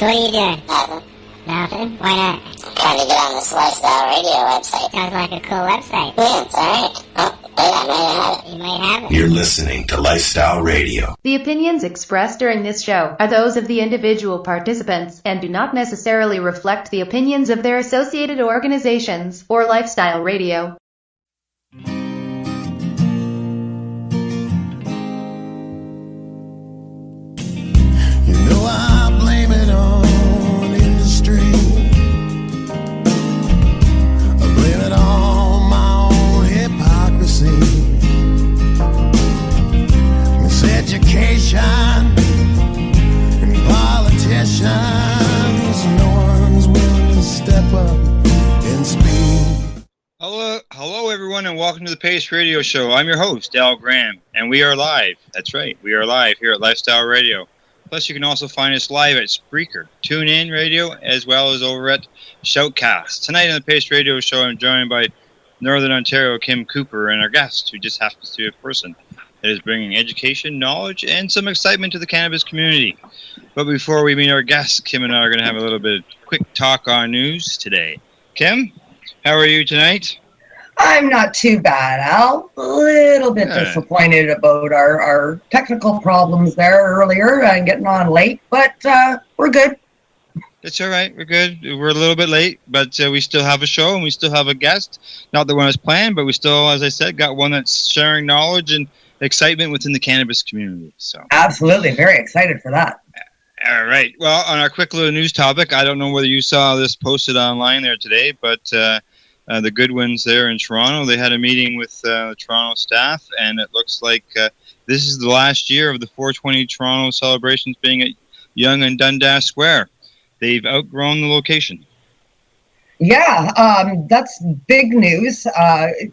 So what are you doing? Nothing. Nothing? Why not? I'm trying to get on this Lifestyle Radio website. Sounds like a cool website. Yeah, it's alright. Oh, wait, I might have it. You might have it. You're listening to Lifestyle Radio. The opinions expressed during this show are those of the individual participants and do not necessarily reflect the opinions of their associated organizations or Lifestyle Radio. You know I blame it on industry. I blame it on my own hypocrisy. It's education and politicians. No one's willing to step up and speak. Hello, everyone, and welcome to the Pace Radio Show. I'm your host, Al Graham, and we are live. That's right, we are live here at Lifestyle Radio. Plus, you can also find us live at Spreaker, TuneIn Radio, as well as over at Shoutcast. Tonight on the Pace Radio Show, I'm joined by Northern Ontario Kim Cooper and our guest, who just happens to be a person that is bringing education, knowledge, and some excitement to the cannabis community. But before we meet our guest, Kim and I are going to have a little bit of quick talk on news today. Kim, how are you tonight? I'm not too bad, Al. A little bit disappointed about our technical problems there earlier and getting on late, but we're good. It's all right. We're good. We're a little bit late, but we still have a show and we still have a guest. Not the one that's planned, but we still, as I said, got one that's sharing knowledge and excitement within the cannabis community. So absolutely, very excited for that. All right. Well, on our quick little news topic, I don't know whether you saw this posted online there today, but the Goodwins there in Toronto, they had a meeting with the Toronto staff, and it looks like this is the last year of the 420 Toronto celebrations being at Yonge and Dundas Square. They've outgrown the location. Yeah, that's big news,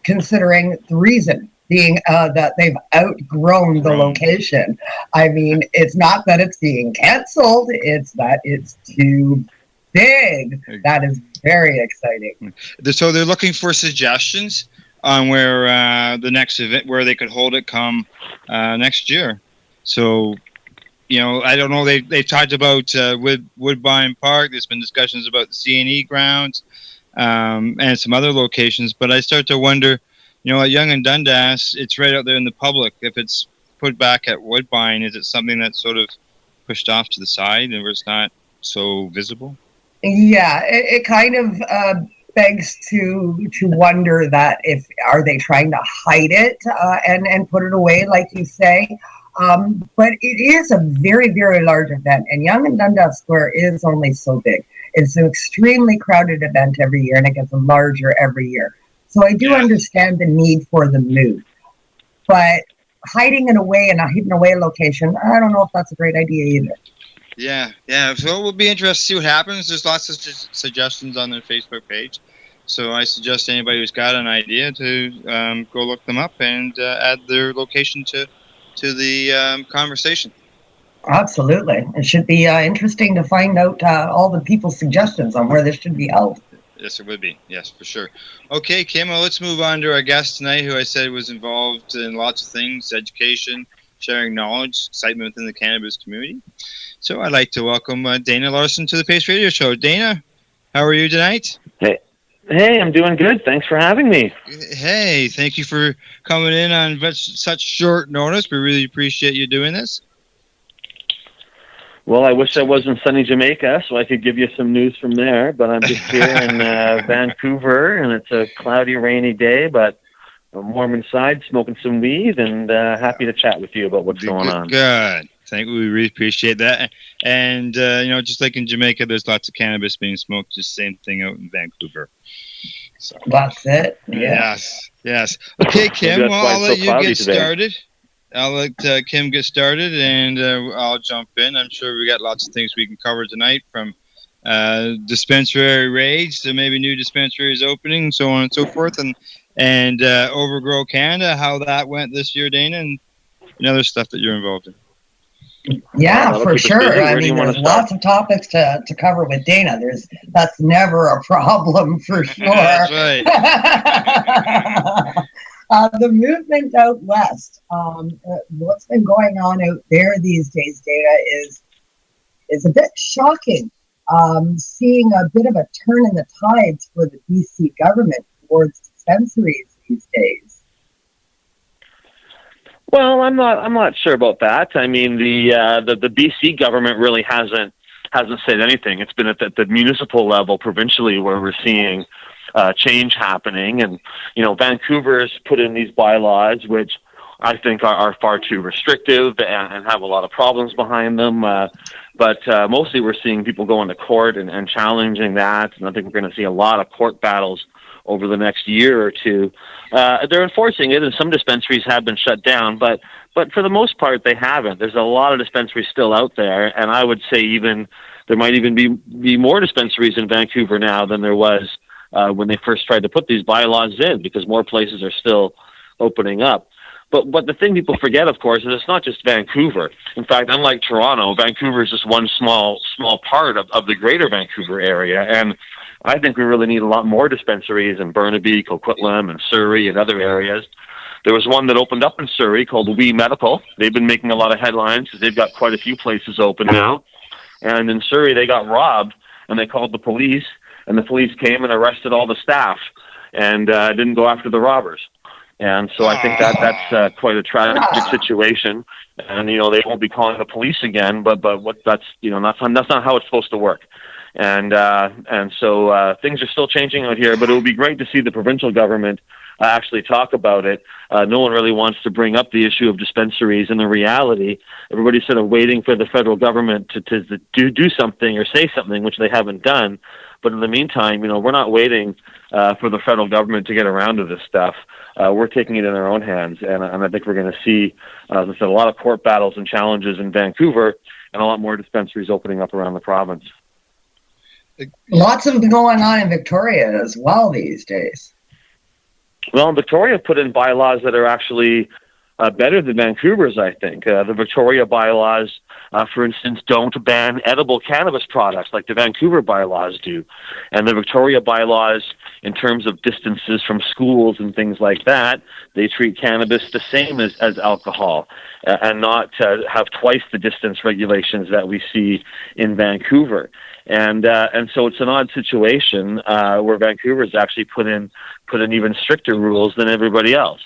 considering the reason being that they've outgrown the location. I mean, it's not that it's being canceled, it's that it's too big. That is very exciting. So they're looking for suggestions on where the next event, where they could hold it come next year. So, you know, I don't know. They've talked about Woodbine Park. There's been discussions about the C&E grounds and some other locations. But I start to wonder, you know, at Yonge and Dundas, it's right out there in the public. If it's put back at Woodbine, is it something that's sort of pushed off to the side and where it's not so visible? Yeah, it kind of begs to wonder that are they trying to hide it and put it away, like you say. But it is a very, very large event, and Yonge and Dundas Square is only so big. It's an extremely crowded event every year, and it gets larger every year. So I do understand the need for the move. But hiding it away in a hidden away location, I don't know if that's a great idea either. Yeah. So we'll be interested to see what happens. There's lots of suggestions on their Facebook page. So I suggest anybody who's got an idea to go look them up and add their location to the conversation. Absolutely. It should be interesting to find out all the people's suggestions on where this should be held. Yes, it would be. Yes, for sure. Okay, Kim, well, let's move on to our guest tonight, who I said was involved in lots of things, education, sharing knowledge, excitement within the cannabis community. So I'd like to welcome Dana Larsen to the Pace Radio Show. Dana, how are you tonight? Hey, I'm doing good. Thanks for having me. Hey, thank you for coming in on such short notice. We really appreciate you doing this. Well, I wish I was in sunny Jamaica so I could give you some news from there, but I'm just here in Vancouver, and it's a cloudy, rainy day, but I'm warm inside, smoking some weed, and happy to chat with you about what's going on. Good. Thank you. We really appreciate that. And, you know, just like in Jamaica, there's lots of cannabis being smoked, just same thing out in Vancouver. So. That's it. Yeah. Yes. Okay, Kim, well, I'll let you get started. I'll let Kim get started, and I'll jump in. I'm sure we got lots of things we can cover tonight, from dispensary raids to maybe new dispensaries opening, so on and so forth, and Overgrow Canada, how that went this year, Dana, and other stuff that you're involved in. Yeah, for sure. I mean, there's lots of topics to cover with Dana. That's never a problem, for sure. That's right. The movement out west, what's been going on out there these days, Dana, is a bit shocking seeing a bit of a turn in the tides for the BC government towards dispensaries these days. Well, I'm not sure about that. I mean, the BC government really hasn't said anything. It's been at the municipal level, provincially, where we're seeing change happening. And Vancouver's put in these bylaws, which I think are far too restrictive and have a lot of problems behind them. But mostly, we're seeing people going to court and challenging that. And I think we're going to see a lot of court battles over the next year or two. They're enforcing it, and some dispensaries have been shut down, but for the most part, they haven't. There's a lot of dispensaries still out there, and I would say there might even be more dispensaries in Vancouver now than there was when they first tried to put these bylaws in, because more places are still opening up. But the thing people forget, of course, is it's not just Vancouver. In fact, unlike Toronto, Vancouver is just one small part of the greater Vancouver area, and I think we really need a lot more dispensaries in Burnaby, Coquitlam, and Surrey and other areas. There was one that opened up in Surrey called We Medical. They've been making a lot of headlines because they've got quite a few places open now. And in Surrey, they got robbed, and they called the police, and the police came and arrested all the staff and didn't go after the robbers. And so I think that's quite a tragic situation. And, they won't be calling the police again, but that's not how it's supposed to work. And so things are still changing out here, but it would be great to see the provincial government actually talk about it. No one really wants to bring up the issue of dispensaries, and the reality, everybody's sort of waiting for the federal government to do something or say something, which they haven't done. But in the meantime, we're not waiting for the federal government to get around to this stuff. We're taking it in our own hands, and I think we're going to see, as I said, a lot of court battles and challenges in Vancouver, and a lot more dispensaries opening up around the province. Lots of them going on in Victoria as well these days. Well, Victoria put in bylaws that are actually better than Vancouver's, I think. The Victoria bylaws, for instance, don't ban edible cannabis products like the Vancouver bylaws do. And the Victoria bylaws, in terms of distances from schools and things like that, they treat cannabis the same as alcohol, and not have twice the distance regulations that we see in Vancouver. And so it's an odd situation where Vancouver's actually put in even stricter rules than everybody else.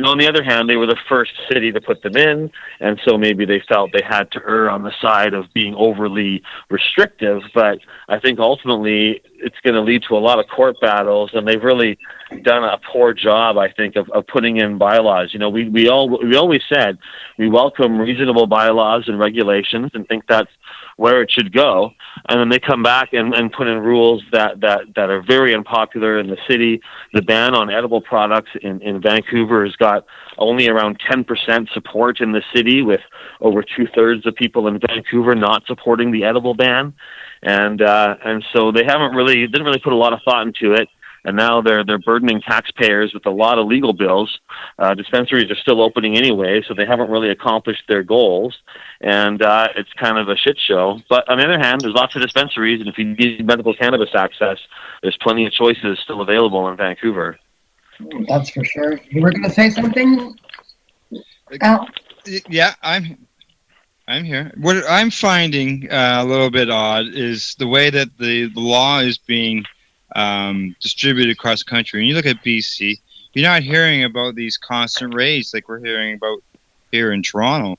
On the other hand, they were the first city to put them in, and so maybe they felt they had to err on the side of being overly restrictive. But I think ultimately it's going to lead to a lot of court battles, and they've really done a poor job, I think, of putting in bylaws. We always said we welcome reasonable bylaws and regulations and think that's where it should go, and then they come back and put in rules that are very unpopular in the city. The ban on edible products in Vancouver has got only around 10% support in the city, with over 2/3 of people in Vancouver not supporting the edible ban, and so they didn't really put a lot of thought into it. And now they're burdening taxpayers with a lot of legal bills. Dispensaries are still opening anyway, so they haven't really accomplished their goals. And it's kind of a shit show. But on the other hand, there's lots of dispensaries, and if you need medical cannabis access, there's plenty of choices still available in Vancouver. That's for sure. You were going to say something, Al? Yeah, I'm here. What I'm finding a little bit odd is the way that the law is being distributed across the country. And you look at BC, you're not hearing about these constant raids like we're hearing about here in Toronto.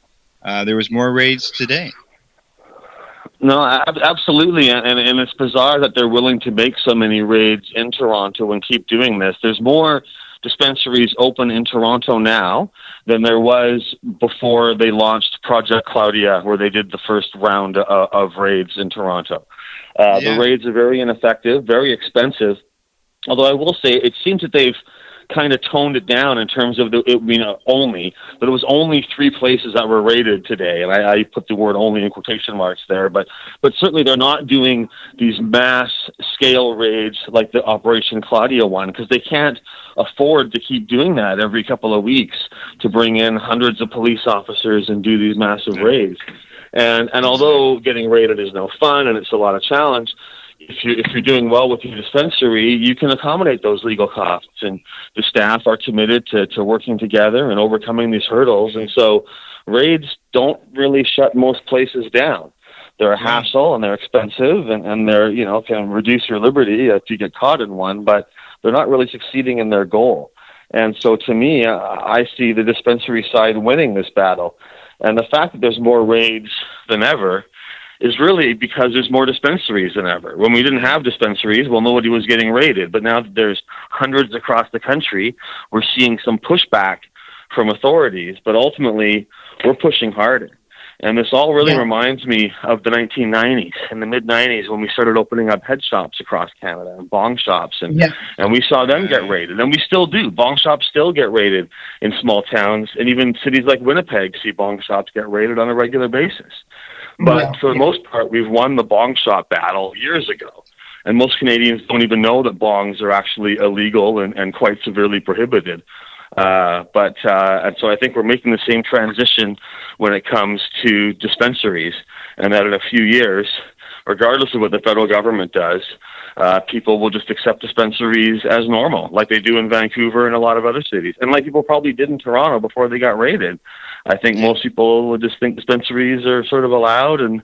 There was more raids today. No, absolutely, and it's bizarre that they're willing to make so many raids in Toronto and keep doing this. There's more dispensaries open in Toronto now than there was before they launched Project Claudia, where they did the first round of raids in Toronto. The raids are very ineffective, very expensive, although I will say it seems that they've kind of toned it down in terms of only, but it was only 3 places that were raided today, and I put the word only in quotation marks there, but certainly they're not doing these mass scale raids like the Operation Claudia one, because they can't afford to keep doing that every couple of weeks to bring in hundreds of police officers and do these massive raids. And although getting raided is no fun and it's a lot of challenge, if you're doing well with your dispensary, you can accommodate those legal costs, and the staff are committed to working together and overcoming these hurdles. And so raids don't really shut most places down. they're a hassle and they're expensive and they're, can reduce your liberty if you get caught in one, but they're not really succeeding in their goal. And so to me, I see the dispensary side winning this battle. And the fact that there's more raids than ever is really because there's more dispensaries than ever. When we didn't have dispensaries, well, nobody was getting raided. But now that there's hundreds across the country, we're seeing some pushback from authorities. But ultimately, we're pushing harder. And this all really reminds me of the 1990s and the mid-90s when we started opening up head shops across Canada and bong shops. And we saw them get raided. And we still do. Bong shops still get raided in small towns. And even cities like Winnipeg see bong shops get raided on a regular basis. But for the most part, we've won the bong shop battle years ago. And most Canadians don't even know that bongs are actually illegal and quite severely prohibited. And so I think we're making the same transition when it comes to dispensaries, and that in a few years, regardless of what the federal government does, people will just accept dispensaries as normal, like they do in Vancouver and a lot of other cities, and like people probably did in Toronto before they got raided. I think most people would just think dispensaries are sort of allowed, and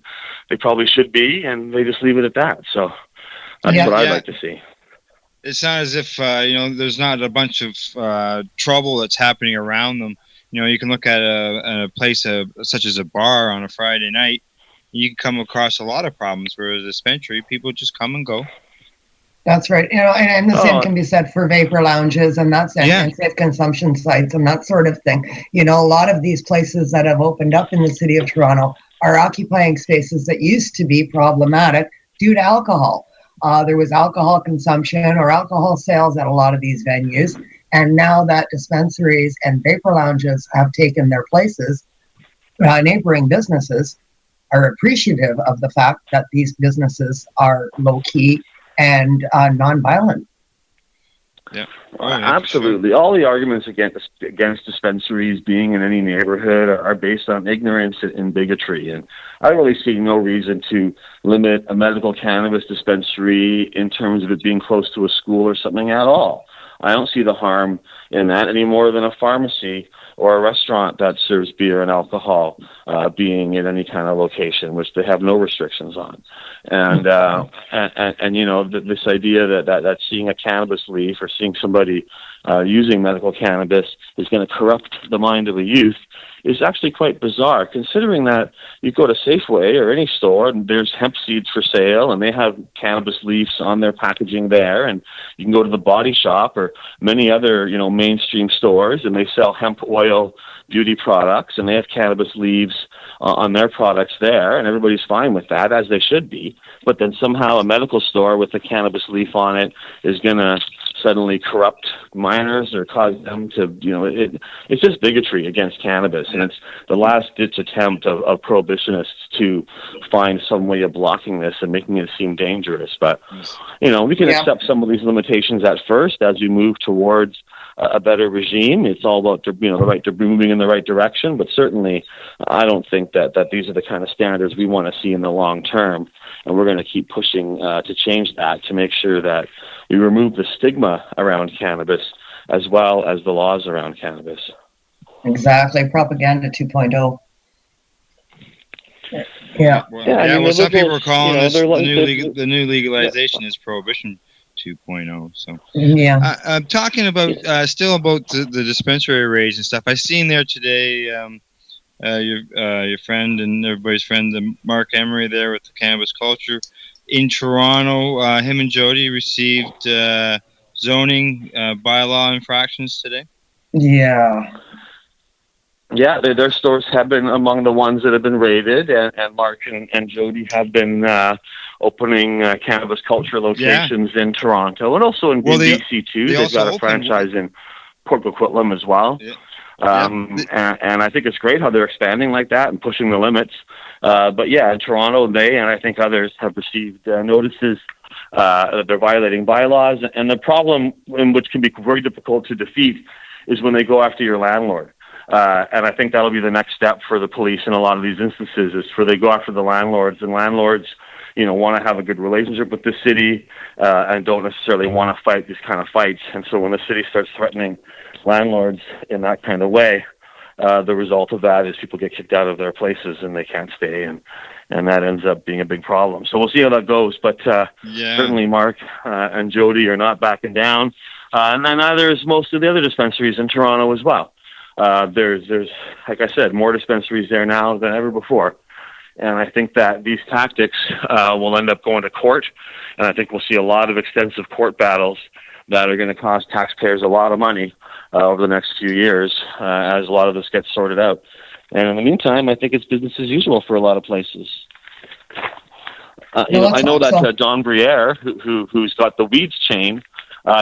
they probably should be, and they just leave it at that. So that's what I'd like to see. It's not as if, there's not a bunch of trouble that's happening around them. You can look at a place such as a bar on a Friday night. You can come across a lot of problems, whereas a dispensary, people just come and go. That's right. And the same can be said for vapor lounges and and safe consumption sites and that sort of thing. A lot of these places that have opened up in the city of Toronto are occupying spaces that used to be problematic due to alcohol. There was alcohol consumption or alcohol sales at a lot of these venues. And now that dispensaries and vapor lounges have taken their places, neighboring businesses are appreciative of the fact that these businesses are low-key and non-violent. Yeah, absolutely. Sure. All the arguments against dispensaries being in any neighborhood are based on ignorance and bigotry. And I really see no reason to limit a medical cannabis dispensary in terms of it being close to a school or something at all. I don't see the harm in that any more than a pharmacy or a restaurant that serves beer and alcohol being in any kind of location, which they have no restrictions on. And this idea that seeing a cannabis leaf or seeing somebody using medical cannabis is going to corrupt the mind of a youth is actually quite bizarre, considering that you go to Safeway or any store and there's hemp seeds for sale and they have cannabis leaves on their packaging there, and you can go to the Body Shop or many other mainstream stores and they sell hemp oil beauty products and they have cannabis leaves on their products there, and everybody's fine with that, as they should be. But then somehow a medical store with a cannabis leaf on it is going to suddenly corrupt minors or cause them to, it's just bigotry against cannabis. And it's the last-ditch attempt of prohibitionists to find some way of blocking this and making it seem dangerous. But, we can accept some of these limitations at first as we move towards a better regime. It's all about moving in the right direction, but certainly I don't think that these are the kind of standards we want to see in the long term, and we're going to keep pushing to change that, to make sure that we remove the stigma around cannabis as well as the laws around cannabis. Exactly. Propaganda 2.0. Well, some people are calling this the new legalization is prohibition 2.0. So I'm talking about still about the dispensary raids and stuff. I seen there today your friend and everybody's friend Mark Emery there with the cannabis culture in Toronto. Him and Jody received zoning bylaw infractions today. Yeah, their stores have been among the ones that have been raided, and Mark and Jody have been opening cannabis culture locations in Toronto and also in BC too. They've got a franchise in Port Coquitlam as well. And I think it's great how they're expanding like that and pushing the limits. But in Toronto, they and I think others have received notices that they're violating bylaws. And the problem, which can be very difficult to defeat, is when they go after your landlord. And I think that'll be the next step for the police in a lot of these instances, is for they go after the landlords, and landlords, want to have a good relationship with the city and don't necessarily want to fight these kind of fights. And so when the city starts threatening landlords in that kind of way, the result of that is people get kicked out of their places and they can't stay, and that ends up being a big problem. So we'll see how that goes. But certainly Mark and Jody are not backing down, and then neither is most of the other dispensaries in Toronto as well. There's like I said, more dispensaries there now than ever before. And I think that these tactics will end up going to court, and I think we'll see a lot of extensive court battles that are going to cost taxpayers a lot of money over the next few years as a lot of this gets sorted out. And in the meantime, I think it's business as usual for a lot of places. I know that Don Briere, who's got the weeds chain,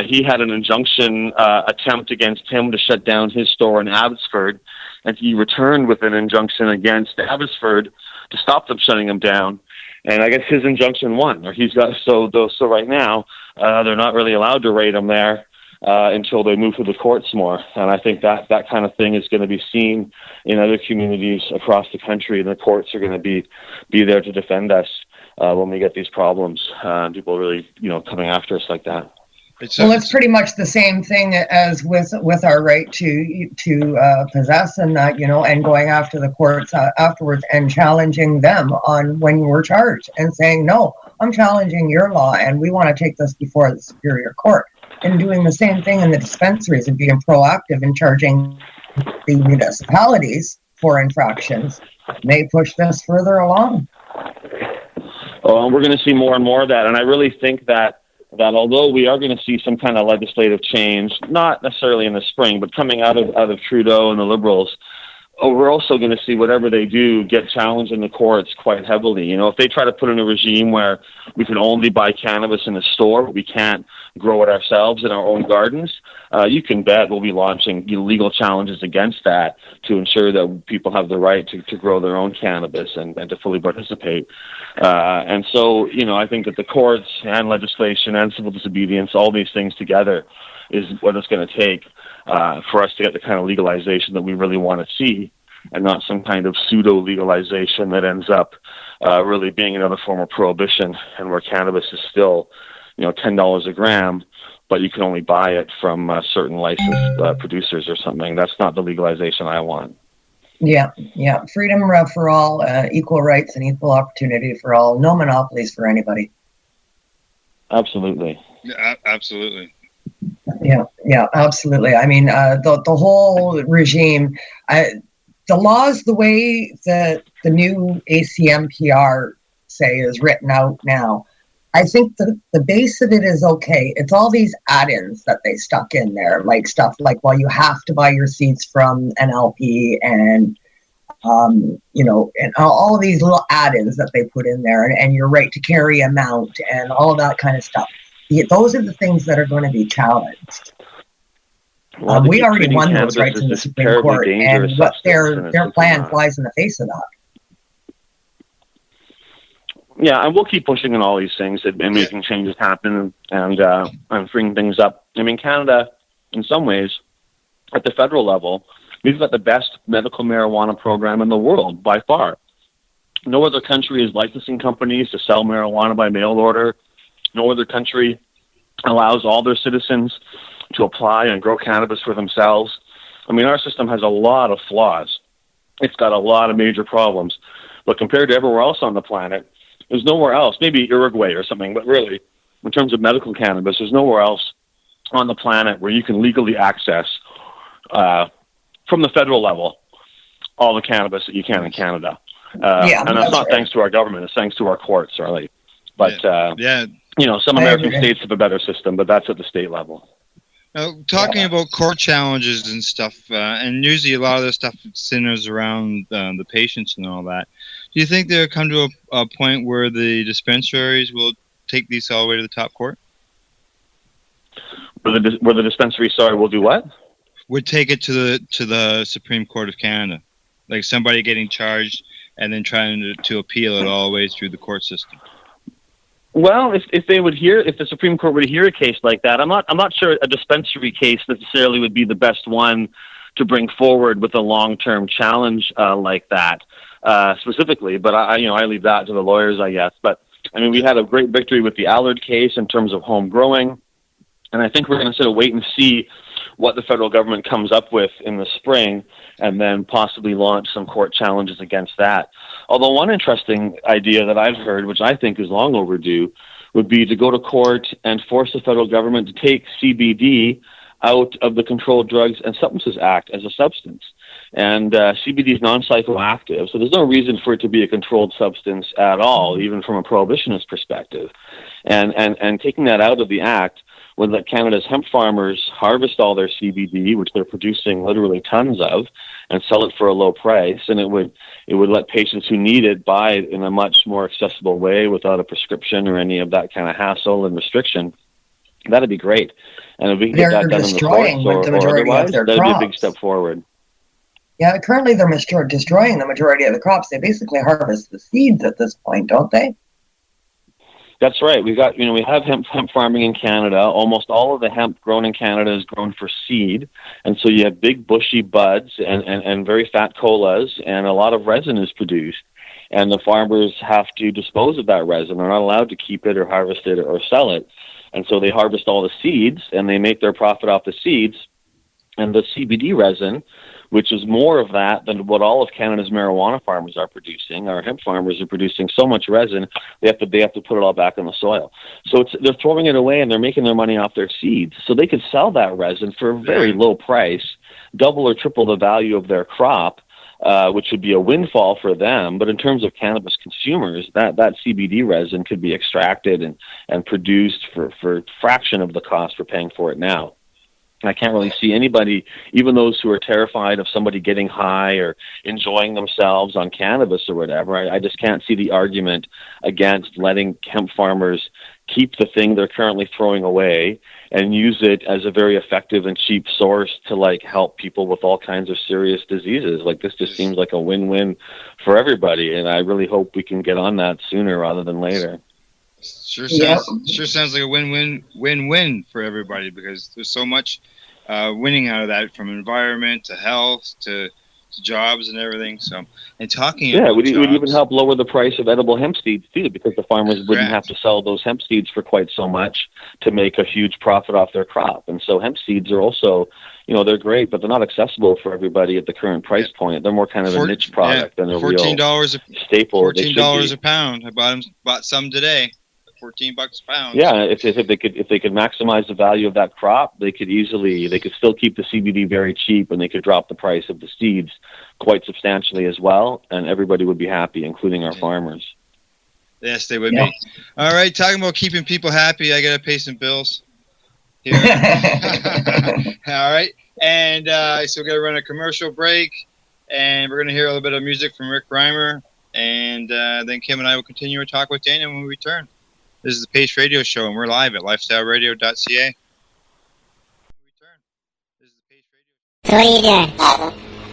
he had an injunction attempt against him to shut down his store in Abbotsford, and he returned with an injunction against Abbotsford to stop them shutting him down. And I guess his injunction won, or he's got so right now they're not really allowed to raid him there until they move to the courts more. And I think that kind of thing is going to be seen in other communities across the country, and the courts are going to be there to defend us when we get these problems. People really coming after us like that. Well, it's pretty much the same thing as with our right to possess, and that and going after the courts afterwards and challenging them on when we're charged and saying, no, I'm challenging your law and we want to take this before the Superior Court, and doing the same thing in the dispensaries and being proactive in charging the municipalities for infractions may push this further along. Oh, we're going to see more and more of that, and I really think that although we are going to see some kind of legislative change, not necessarily in the spring, but coming out of Trudeau and the Liberals, we're also going to see whatever they do get challenged in the courts quite heavily. If they try to put in a regime where we can only buy cannabis in a store, but we can't grow it ourselves in our own gardens, you can bet we'll be launching legal challenges against that to ensure that people have the right to grow their own cannabis and to fully participate. And so, I think that the courts and legislation and civil disobedience, all these things together, is what it's going to take for us to get the kind of legalization that we really want to see, and not some kind of pseudo-legalization that ends up really being another form of prohibition, and where cannabis is still, $10 a gram, but you can only buy it from certain licensed producers or something. That's not the legalization I want. Yeah. Freedom for all, equal rights and equal opportunity for all. No monopolies for anybody. Absolutely. Yeah, absolutely. Yeah, absolutely. I mean, the whole regime, the laws, the way the new ACMPR is written out now, I think the base of it is okay. It's all these add-ins that they stuck in there, like stuff like, you have to buy your seeds from an LP, and and all of these little add-ins that they put in there, and your right to carry amount and all of that kind of stuff. Those are the things that are going to be challenged. Well, we already won those rights in the Supreme Court, and what their plan flies in the face of that. Yeah, and we'll keep pushing on all these things and making changes happen and freeing things up. I mean, Canada, in some ways, at the federal level, we've got the best medical marijuana program in the world by far. No other country is licensing companies to sell marijuana by mail order. No other country allows all their citizens to apply and grow cannabis for themselves. I mean, our system has a lot of flaws. It's got a lot of major problems. But compared to everywhere else on the planet, there's nowhere else, maybe Uruguay or something, but really, in terms of medical cannabis, there's nowhere else on the planet where you can legally access, from the federal level, all the cannabis that you can in Canada. And that's not thanks to our government, it's thanks to our courts, really. But, some American states have a better system, but that's at the state level. Now, talking about court challenges and stuff, and usually a lot of this stuff centers around the patients and all that. Do you think they'll come to a point where the dispensaries will take these all the way to the top court? Where the dispensary, will do what? Would take it to the Supreme Court of Canada, like somebody getting charged and then trying to appeal it all the way through the court system. Well, if the Supreme Court would hear a case like that, I'm not sure a dispensary case necessarily would be the best one to bring forward with a long-term challenge like that specifically. But I leave that to the lawyers, I guess. But I mean, we had a great victory with the Allard case in terms of home growing. And I think we're going to sort of wait and see what the federal government comes up with in the spring, and then possibly launch some court challenges against that. Although one interesting idea that I've heard, which I think is long overdue, would be to go to court and force the federal government to take CBD out of the Controlled Drugs and Substances Act as a substance. And CBD is non-psychoactive, so there's no reason for it to be a controlled substance at all, even from a prohibitionist perspective. And taking that out of the act would let Canada's hemp farmers harvest all their CBD, which they're producing literally tons of, and sell it for a low price. And it would let patients who need it buy it in a much more accessible way without a prescription or any of that kind of hassle and restriction. That'd be great. And if we can get that done in the courts or otherwise, that'd be a big step forward. Yeah, currently they're destroying the majority of the crops. They basically harvest the seeds at this point, don't they? That's right. We have hemp farming in Canada. Almost all of the hemp grown in Canada is grown for seed. And so you have big bushy buds and very fat colas, and a lot of resin is produced. And the farmers have to dispose of that resin. They're not allowed to keep it or harvest it or sell it. And so they harvest all the seeds, and they make their profit off the seeds. And the CBD resin, which is more of that than what all of Canada's marijuana farmers are producing. Our hemp farmers are producing so much resin, they have to put it all back in the soil. So they're throwing it away, and they're making their money off their seeds. So they could sell that resin for a very low price, double or triple the value of their crop, which would be a windfall for them. But in terms of cannabis consumers, that CBD resin could be extracted and produced for a fraction of the cost we're paying for it now. I can't really see anybody, even those who are terrified of somebody getting high or enjoying themselves on cannabis or whatever. I just can't see the argument against letting hemp farmers keep the thing they're currently throwing away and use it as a very effective and cheap source to help people with all kinds of serious diseases. This just seems like a win-win for everybody, and I really hope we can get on that sooner rather than later. Sure sounds like a win-win for everybody, because there's so much winning out of that, from environment to health to jobs and everything. So, and talking about it would even help lower the price of edible hemp seeds too, because the farmers wouldn't have to sell those hemp seeds for quite so much to make a huge profit off their crop. And so hemp seeds are also, they're great, but they're not accessible for everybody at the current price point. They're more kind of a niche product than a real staple. $14 a pound. I bought some today. $14 a pound. Yeah, if they could maximize the value of that crop, they could still keep the CBD very cheap, and they could drop the price of the seeds quite substantially as well, and everybody would be happy, including our farmers. Yes, they would be. All right, talking about keeping people happy, I got to pay some bills here. All right, and so we're going to run a commercial break, and we're going to hear a little bit of music from Rick Reimer, and then Kim and I will continue to talk with Dana when we return. This is the Pace Radio Show, and we're live at lifestyleradio.ca. So what are you doing?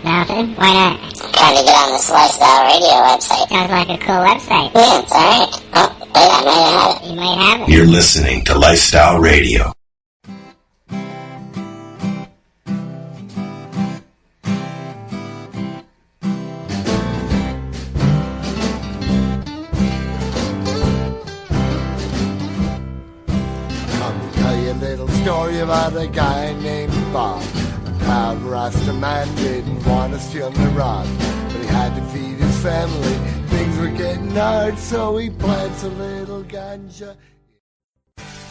Nothing. Why not? Trying to get on this Lifestyle Radio website. Sounds like a cool website. Yeah, it's alright. Oh, wait, I might have it. You might have it. You're listening to Lifestyle Radio. Story about a guy named Bob. A proud Rasta man didn't want to steal the rod, but he had to feed his family. Things were getting hard, so he plants a little ganja.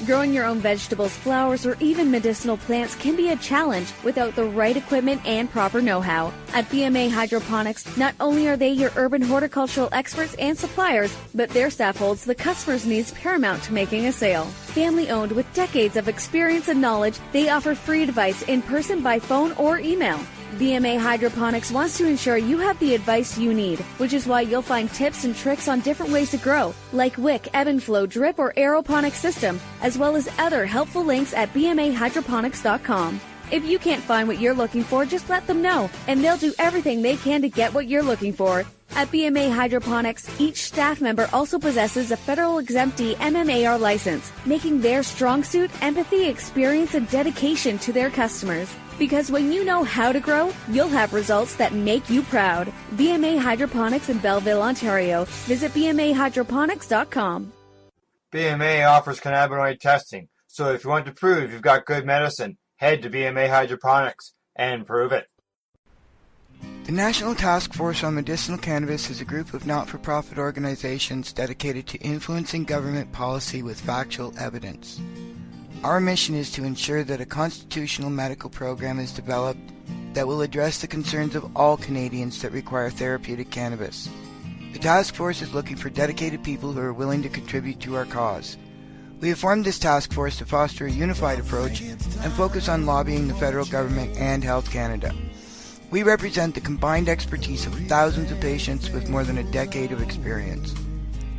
Growing your own vegetables, flowers, or even medicinal plants can be a challenge without the right equipment and proper know-how. At BMA Hydroponics, not only are they your urban horticultural experts and suppliers, but their staff holds the customer's needs paramount to making a sale. Family-owned with decades of experience and knowledge, they offer free advice in person, by phone, or email. BMA Hydroponics wants to ensure you have the advice you need, which is why you'll find tips and tricks on different ways to grow, like wick, ebb and flow, drip, or aeroponics system, as well as other helpful links at bmahydroponics.com. If you can't find what you're looking for, just let them know, and they'll do everything they can to get what you're looking for. At BMA Hydroponics, each staff member also possesses a federal exemptee MMAR license, making their strong suit empathy, experience, and dedication to their customers. Because when you know how to grow, you'll have results that make you proud. BMA Hydroponics in Belleville, Ontario. Visit bmahydroponics.com. BMA offers cannabinoid testing, So if you want to prove you've got good medicine, head to BMA Hydroponics and prove it. The National Task Force on Medicinal Cannabis is a group of not-for-profit organizations dedicated to influencing government policy with factual evidence. Our mission is to ensure that a constitutional medical program is developed that will address the concerns of all Canadians that require therapeutic cannabis. The task force is looking for dedicated people who are willing to contribute to our cause. We have formed this task force to foster a unified approach and focus on lobbying the federal government and Health Canada. We represent the combined expertise of thousands of patients with more than a decade of experience.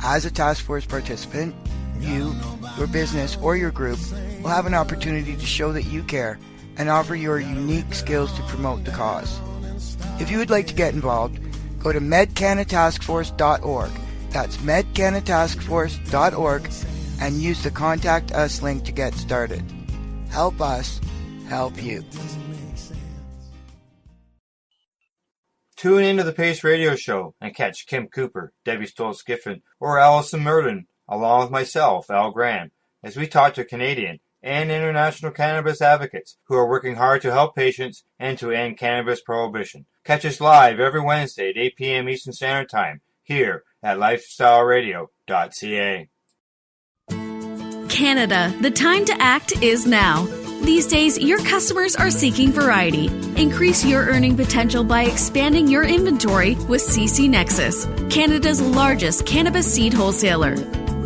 As a task force participant, you, your business, or your group will have an opportunity to show that you care and offer your unique skills to promote the cause. If you would like to get involved, go to medcanataskforce.org. That's medcanataskforce.org and use the Contact Us link to get started. Help us help you. Tune into the Pace Radio Show and catch Kim Cooper, Debbie Stoll-Skiffen, or Alison Merlin, along with myself, Al Graham, as we talk to Canadian and international cannabis advocates who are working hard to help patients and to end cannabis prohibition. Catch us live every Wednesday at 8 p.m. Eastern Standard Time here at lifestyleradio.ca. Canada, the time to act is now. These days, your customers are seeking variety. Increase your earning potential by expanding your inventory with CC Nexus, Canada's largest cannabis seed wholesaler.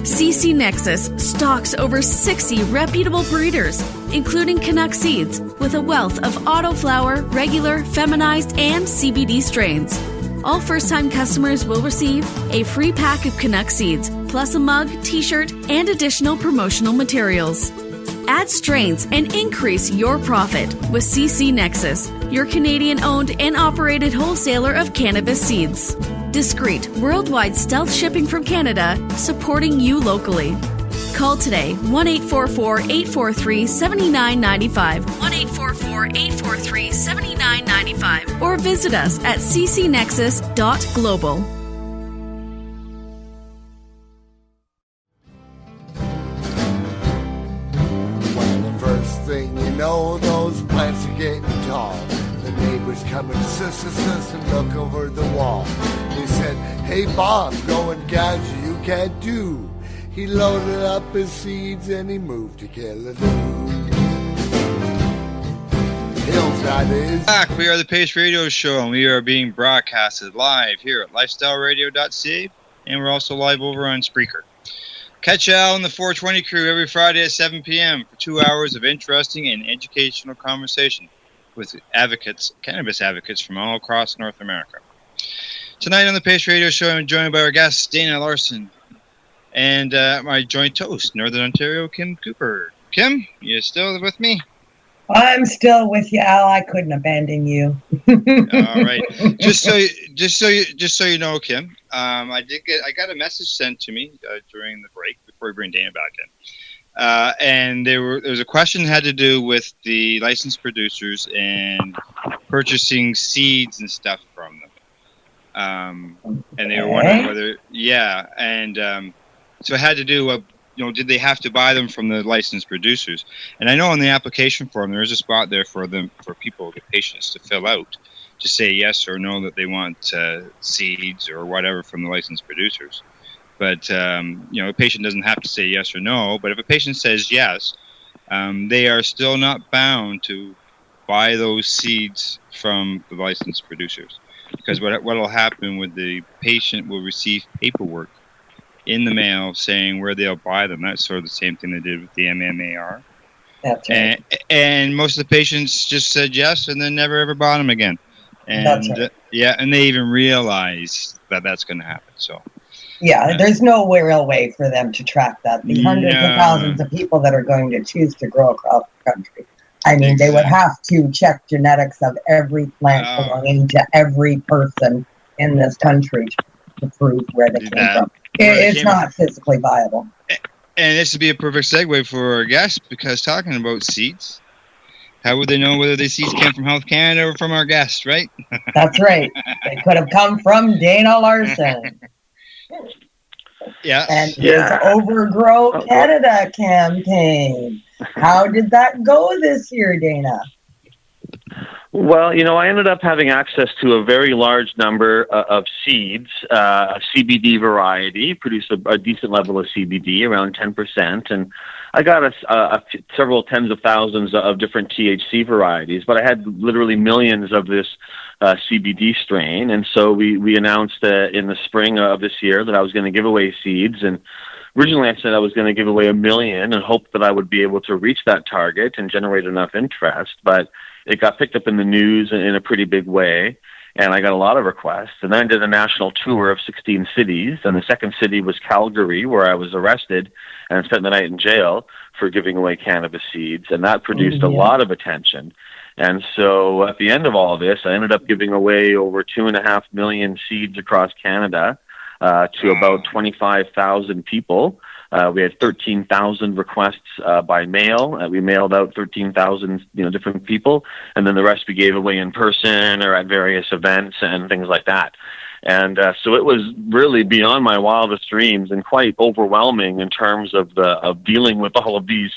CC Nexus stocks over 60 reputable breeders, including Canuck seeds, with a wealth of autoflower, regular, feminized, and CBD strains. All first-time customers will receive a free pack of Canuck seeds, plus a mug, t-shirt, and additional promotional materials. Add strains and increase your profit with CC Nexus, your Canadian-owned and operated wholesaler of cannabis seeds. Discreet, worldwide stealth shipping from Canada, supporting you locally. Call today, 1-844-843-7995, 1-844-843-7995, or visit us at ccnexus.global. Thing you know, those plants are getting tall. The neighbors come and sus and look over the wall. He said, "Hey Bob, go and gouge you can't do." He loaded up his seeds and he moved to Killaloo. Hillside is back. We are the Pace Radio Show, and we are being broadcasted live here at lifestyleradio.ca, and we're also live over on Spreaker. Catch Al and the 420 crew every Friday at 7 p.m. for 2 hours of interesting and educational conversation with advocates, cannabis advocates from all across North America. Tonight on the Pace Radio Show, I'm joined by our guest, Dana Larsen, and my joint host, Northern Ontario, Kim Cooper. Kim, you still with me? I'm still with you, Al. I couldn't abandon you. All right. Just so you know, Kim, I got a message sent to me during the break before we bring Dana back in, and there was a question that had to do with the licensed producers and purchasing seeds and stuff from them, and they were wondering whether so it had to do with, did they have to buy them from the licensed producers? And I know on the application form there is a spot there for people, the patients, to fill out, to say yes or no that they want seeds or whatever from the licensed producers. But a patient doesn't have to say yes or no. But if a patient says yes, they are still not bound to buy those seeds from the licensed producers, because what will happen with the patient will receive paperwork in the mail saying where they'll buy them. That's sort of the same thing they did with the MMAR. That's right. And most of the patients just said yes and then never ever bought them again. And that's right. And they even realize that that's going to happen. So there's no real way for them to track that. The hundreds of thousands of people that are going to choose to grow across the country. I mean, They would have to check genetics of every plant belonging to every person in this country to prove where they came from. It's not physically viable. And this would be a perfect segue for our guest, because talking about seeds, how would they know whether the seeds came from Health Canada or from our guest, right? That's right. They could have come from Dana Larsen. Yeah. And his Overgrow Canada campaign. How did that go this year, Dana? Well, I ended up having access to a very large number of seeds, a CBD variety, produced a decent level of CBD, around 10%, and I got several tens of thousands of different THC varieties, but I had literally millions of this CBD strain, and so we announced in the spring of this year that I was going to give away seeds, and originally I said I was going to give away 1 million and hoped that I would be able to reach that target and generate enough interest, but it got picked up in the news in a pretty big way, and I got a lot of requests. And then I did a national tour of 16 cities, and the second city was Calgary, where I was arrested and spent the night in jail for giving away cannabis seeds, and that produced a lot of attention. And so at the end of all this, I ended up giving away over 2.5 million seeds across Canada to about 25,000 people. We had 13,000 requests by mail. We mailed out 13,000, different people, and then the rest we gave away in person or at various events and things like that. And so it was really beyond my wildest dreams and quite overwhelming in terms of dealing with all of these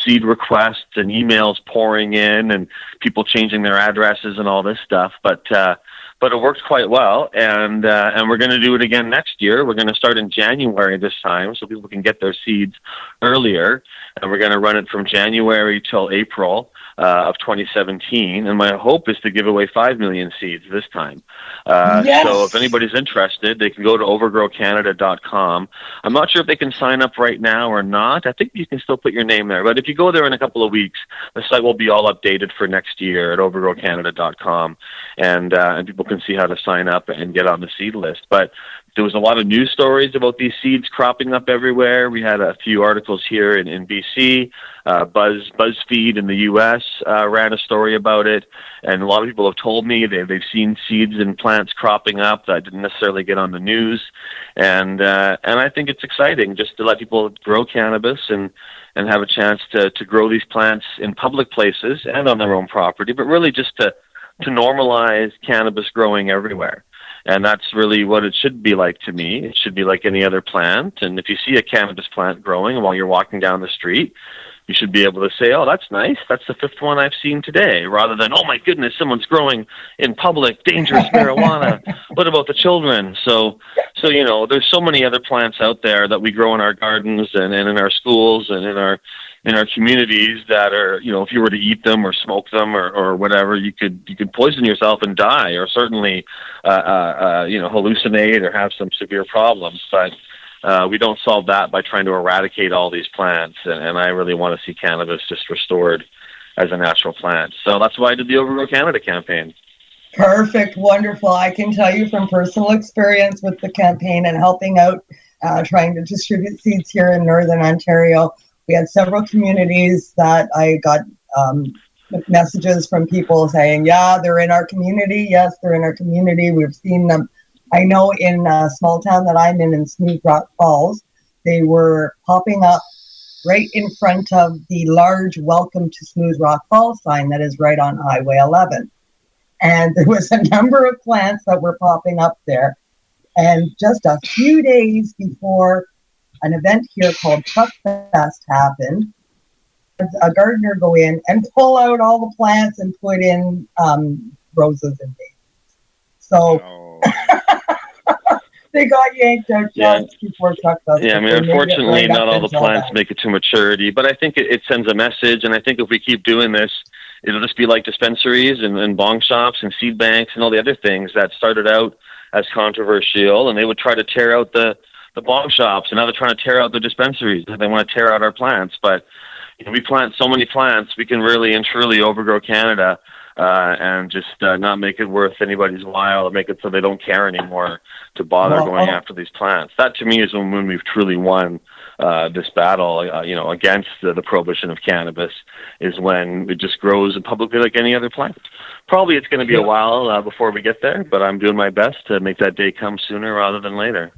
seed requests and emails pouring in and people changing their addresses and all this stuff. But it worked quite well, and we're going to do it again next year. We're going to start in January this time, so people can get their seeds earlier, and we're going to run it from January till April of 2017. And my hope is to give away 5 million seeds this time. So if anybody's interested, they can go to overgrowcanada.com. I'm not sure if they can sign up right now or not. I think you can still put your name there, but if you go there in a couple of weeks, the site will be all updated for next year at overgrowcanada.com, and people can see how to sign up and get on the seed list. But there was a lot of news stories about these seeds cropping up everywhere. We had a few articles here in BC. BuzzFeed in the U.S. Ran a story about it, and a lot of people have told me they've seen seeds and plants cropping up that didn't necessarily get on the news, and I think it's exciting just to let people grow cannabis and have a chance to grow these plants in public places and on their own property, but really just to normalize cannabis growing everywhere. And that's really what it should be like to me. It should be like any other plant. And if you see a cannabis plant growing while you're walking down the street, you should be able to say, oh, that's nice. That's the 5th one I've seen today, rather than, oh, my goodness, someone's growing in public dangerous marijuana. What about the children? So there's so many other plants out there that we grow in our gardens and in our schools and in our communities that are, if you were to eat them or smoke them or whatever, you could poison yourself and die, or certainly, hallucinate or have some severe problems. But we don't solve that by trying to eradicate all these plants. And I really want to see cannabis just restored as a natural plant. So that's why I did the Overgrow Canada campaign. Perfect. Wonderful. I can tell you from personal experience with the campaign and helping out, trying to distribute seeds here in Northern Ontario. We had several communities that I got messages from people saying, yeah, they're in our community. Yes, they're in our community. We've seen them. I know in a small town that I'm in Smooth Rock Falls, they were popping up right in front of the large Welcome to Smooth Rock Falls sign that is right on Highway 11. And there was a number of plants that were popping up there. And just a few days before an event here called Truck Fest happened, a gardener go in and pull out all the plants and put in roses and daisies. So they got yanked out just before Truck Fest. Yeah, I mean, unfortunately, not all the plants make it to maturity, but I think it sends a message, and I think if we keep doing this, it'll just be like dispensaries and bong shops and seed banks and all the other things that started out as controversial, and they would try to tear out the bong shops, and now they're trying to tear out the dispensaries. They want to tear out our plants, but we plant so many plants, we can really and truly overgrow Canada and just not make it worth anybody's while, or make it so they don't care anymore to bother going after these plants. That to me is when we've truly won this battle, against the prohibition of cannabis, is when it just grows publicly like any other plant. Probably it's going to be a while before we get there, but I'm doing my best to make that day come sooner rather than later.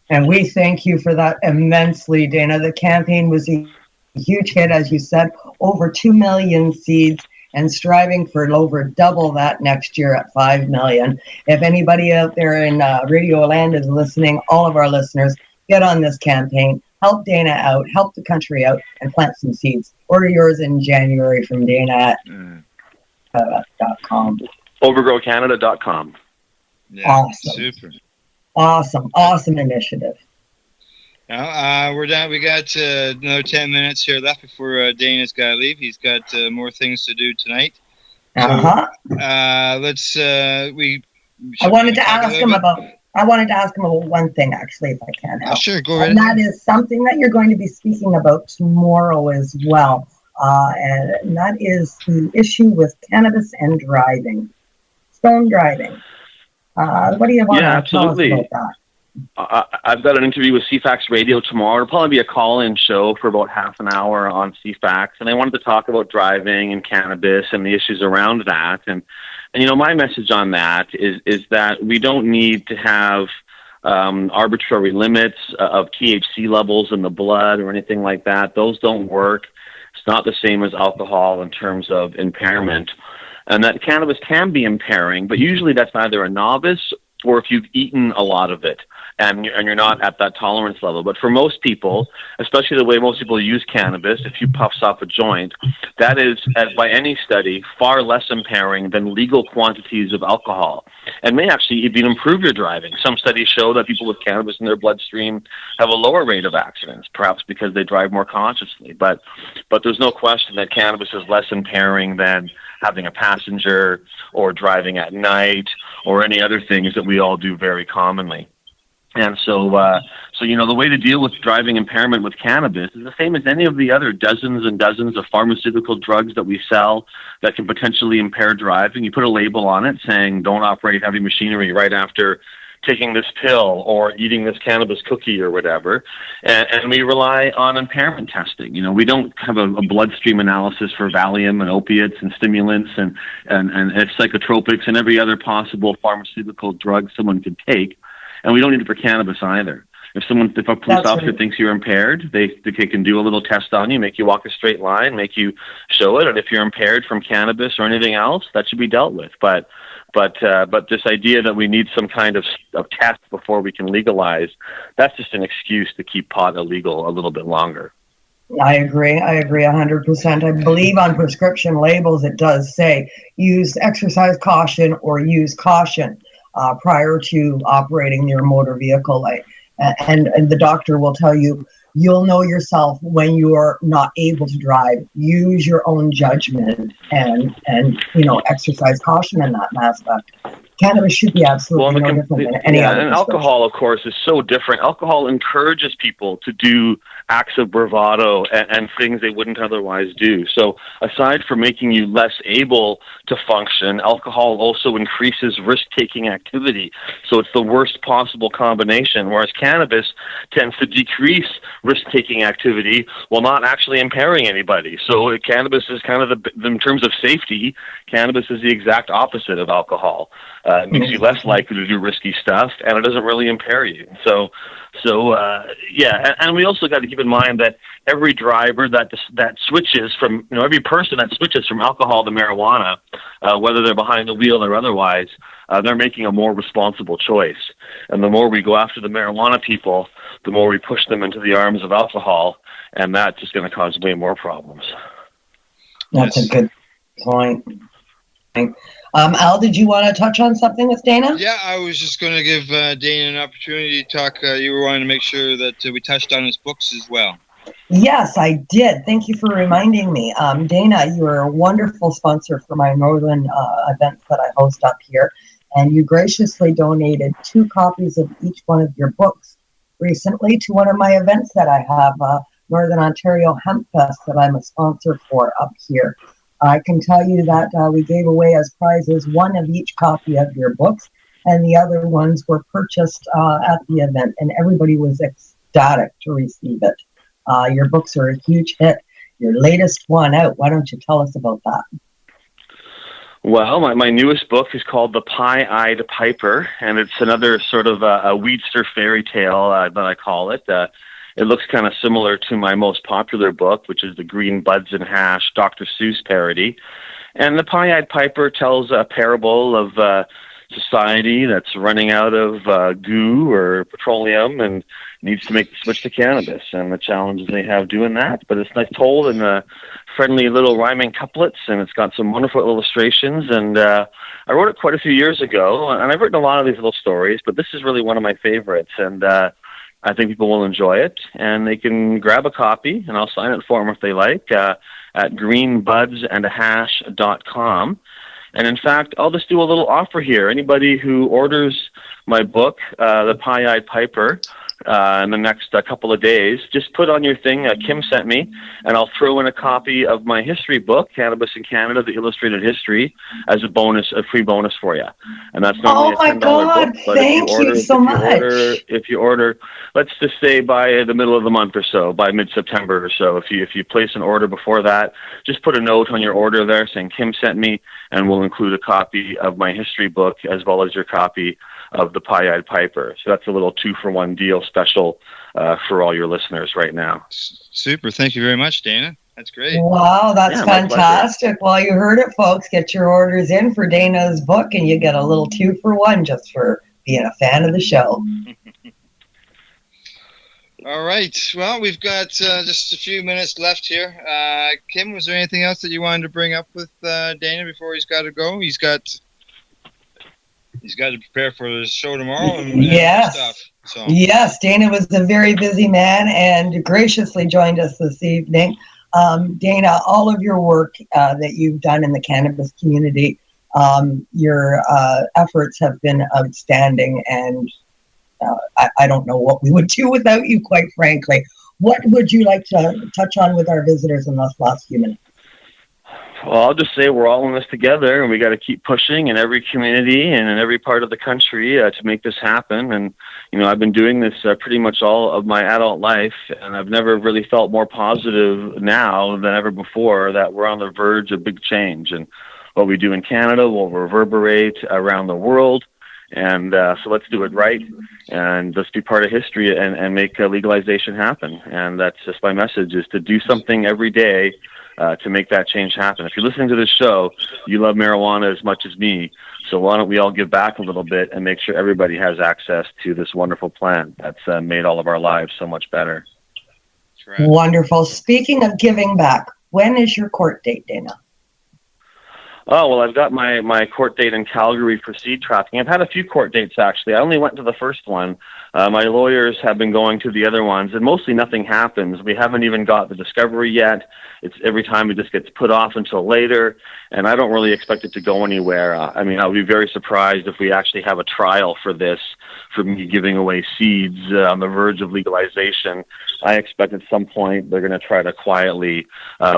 And we thank you for that immensely, Dana. The campaign was a huge hit, as you said, over 2 million seeds, and striving for over double that next year at 5 million. If anybody out there in Radio Land is listening, all of our listeners, Get on this campaign. Help Dana out. Help the country out and plant some seeds. Order yours in January from Dana at .com. Overgrowcanada.com. Yeah, Awesome. super. Awesome initiative. Now, we're done. We got another 10 minutes here left before Dana's got to leave. He's got more things to do tonight. So, let's. I wanted to ask him about one thing, actually, if I can. Oh, sure, go ahead. And that is something that you're going to be speaking about tomorrow as well. And that is the issue with cannabis and driving, stone driving. What do you want to tell us about that? I've got an interview with CFAX Radio tomorrow. It'll probably be a call-in show for about half an hour on CFAX, and I wanted to talk about driving and cannabis and the issues around that. And you know, my message on that is that we don't need to have arbitrary limits of THC levels in the blood or anything like that. Those don't work. It's not the same as alcohol in terms of impairment. And that cannabis can be impairing, but usually that's either a novice or if you've eaten a lot of it and you're not at that tolerance level. But for most people, especially the way most people use cannabis, a few puffs off a joint, that is, by any study, far less impairing than legal quantities of alcohol and may actually even improve your driving. Some studies show that people with cannabis in their bloodstream have a lower rate of accidents, perhaps because they drive more consciously. But there's no question that cannabis is less impairing than having a passenger or driving at night or any other things that we all do very commonly. And so you know, the way to deal with driving impairment with cannabis is the same as any of the other dozens and dozens of pharmaceutical drugs that we sell that can potentially impair driving. You put a label on it saying, don't operate heavy machinery right after taking this pill or eating this cannabis cookie or whatever. And we rely on impairment testing. You know, we don't have a bloodstream analysis for Valium and opiates and stimulants and psychotropics and every other possible pharmaceutical drug someone could take. And we don't need it for cannabis either. If a police officer thinks you're impaired, they can do a little test on you, make you walk a straight line, make you show it. And if you're impaired from cannabis or anything else, that should be dealt with. But this idea that we need some kind of test before we can legalize, that's just an excuse to keep pot illegal a little bit longer. I agree 100%. I believe on prescription labels it does say use exercise caution or use caution prior to operating your motor vehicle. And the doctor will tell you, you'll know yourself when you're not able to drive. Use your own judgment and you know, exercise caution in that aspect. Cannabis should be absolutely no different than any other. And alcohol, of course, is so different. Alcohol encourages people to do acts of bravado and things they wouldn't otherwise do. So aside from making you less able to function, alcohol also increases risk-taking activity. So it's the worst possible combination, whereas cannabis tends to decrease risk-taking activity while not actually impairing anybody. So cannabis is kind of in terms of safety, cannabis is the exact opposite of alcohol. It makes you less likely to do risky stuff, and it doesn't really impair you. So and we also got to keep in mind that every driver that switches from, you know, every person that switches from alcohol to marijuana, whether they're behind the wheel or otherwise, they're making a more responsible choice. And the more we go after the marijuana people, the more we push them into the arms of alcohol, and that's just going to cause way more problems. That's a good point. Al, did you want to touch on something with Dana? Yeah, I was just going to give Dana an opportunity to talk. You were wanting to make sure that we touched on his books as well. Yes, I did. Thank you for reminding me. Dana, you're a wonderful sponsor for my northern events that I host up here, and you graciously donated 2 copies of each one of your books recently to one of my events that I have, Northern Ontario Hemp Fest, that I'm a sponsor for up here. I can tell you that we gave away as prizes 1 of each copy of your books, and the other ones were purchased at the event, and everybody was ecstatic to receive it. Your books are a huge hit. Your latest one out. Why don't you tell us about that? Well, my newest book is called The Pie-Eyed Piper, and it's another sort of a Weedster fairy tale that I call it. It looks kind of similar to my most popular book, which is the Green Buds and Hash Dr. Seuss parody. And The Pie-Eyed Piper tells a parable of society that's running out of goo or petroleum and needs to make the switch to cannabis, and the challenges they have doing that. But it's nice told in friendly little rhyming couplets, and it's got some wonderful illustrations. And I wrote it quite a few years ago, and I've written a lot of these little stories, but this is really one of my favorites, and I think people will enjoy it, and they can grab a copy, and I'll sign it for them if they like, at greenbudsandahash.com. And in fact, I'll just do a little offer here. Anybody who orders my book, The Pie-Eyed Piper, in the next couple of days, just put on your thing, Kim sent me, and I'll throw in a copy of my history book, Cannabis in Canada, The Illustrated History, as a bonus, a free bonus for you. And that's normally a $10 book. But thank you so much. If you order, let's just say by the middle of the month or so, by mid-September or so, if you place an order before that, just put a note on your order there saying Kim sent me, and we'll include a copy of my history book as well as your copy of The Pie-Eyed Piper. So that's a little 2-for-1 deal special for all your listeners right now. Super. Thank you very much, Dana. That's great. Wow, that's fantastic. Well, you heard it, folks. Get your orders in for Dana's book, and you get a little 2-for-1 just for being a fan of the show. All right. Well, we've got just a few minutes left here. Kim, was there anything else that you wanted to bring up with Dana before he's got to go? He's got to prepare for the show tomorrow. And stuff. So. Yes, Dana was a very busy man and graciously joined us this evening. Dana, all of your work that you've done in the cannabis community, your efforts have been outstanding, and I don't know what we would do without you, quite frankly. What would you like to touch on with our visitors in this last few minutes? Well, I'll just say we're all in this together, and we got to keep pushing in every community and in every part of the country to make this happen. And, I've been doing this pretty much all of my adult life, and I've never really felt more positive now than ever before that we're on the verge of big change. And what we do in Canada will reverberate around the world. And so let's do it right, and let's be part of history and make legalization happen. And that's just my message, is to do something every day to make that change happen. If you're listening to this show, you love marijuana as much as me, so why don't we all give back a little bit and make sure everybody has access to this wonderful plant that's made all of our lives so much better. Right. Wonderful. Speaking of giving back, when is your court date, Dana? Oh, well, I've got my court date in Calgary for seed trafficking. I've had a few court dates, actually. I only went to the first one. My lawyers have been going to the other ones, and mostly nothing happens. We haven't even got the discovery yet. It's every time it just gets put off until later, and I don't really expect it to go anywhere. I would be very surprised if we actually have a trial for this, for me giving away seeds on the verge of legalization. I expect at some point they're going to try to quietly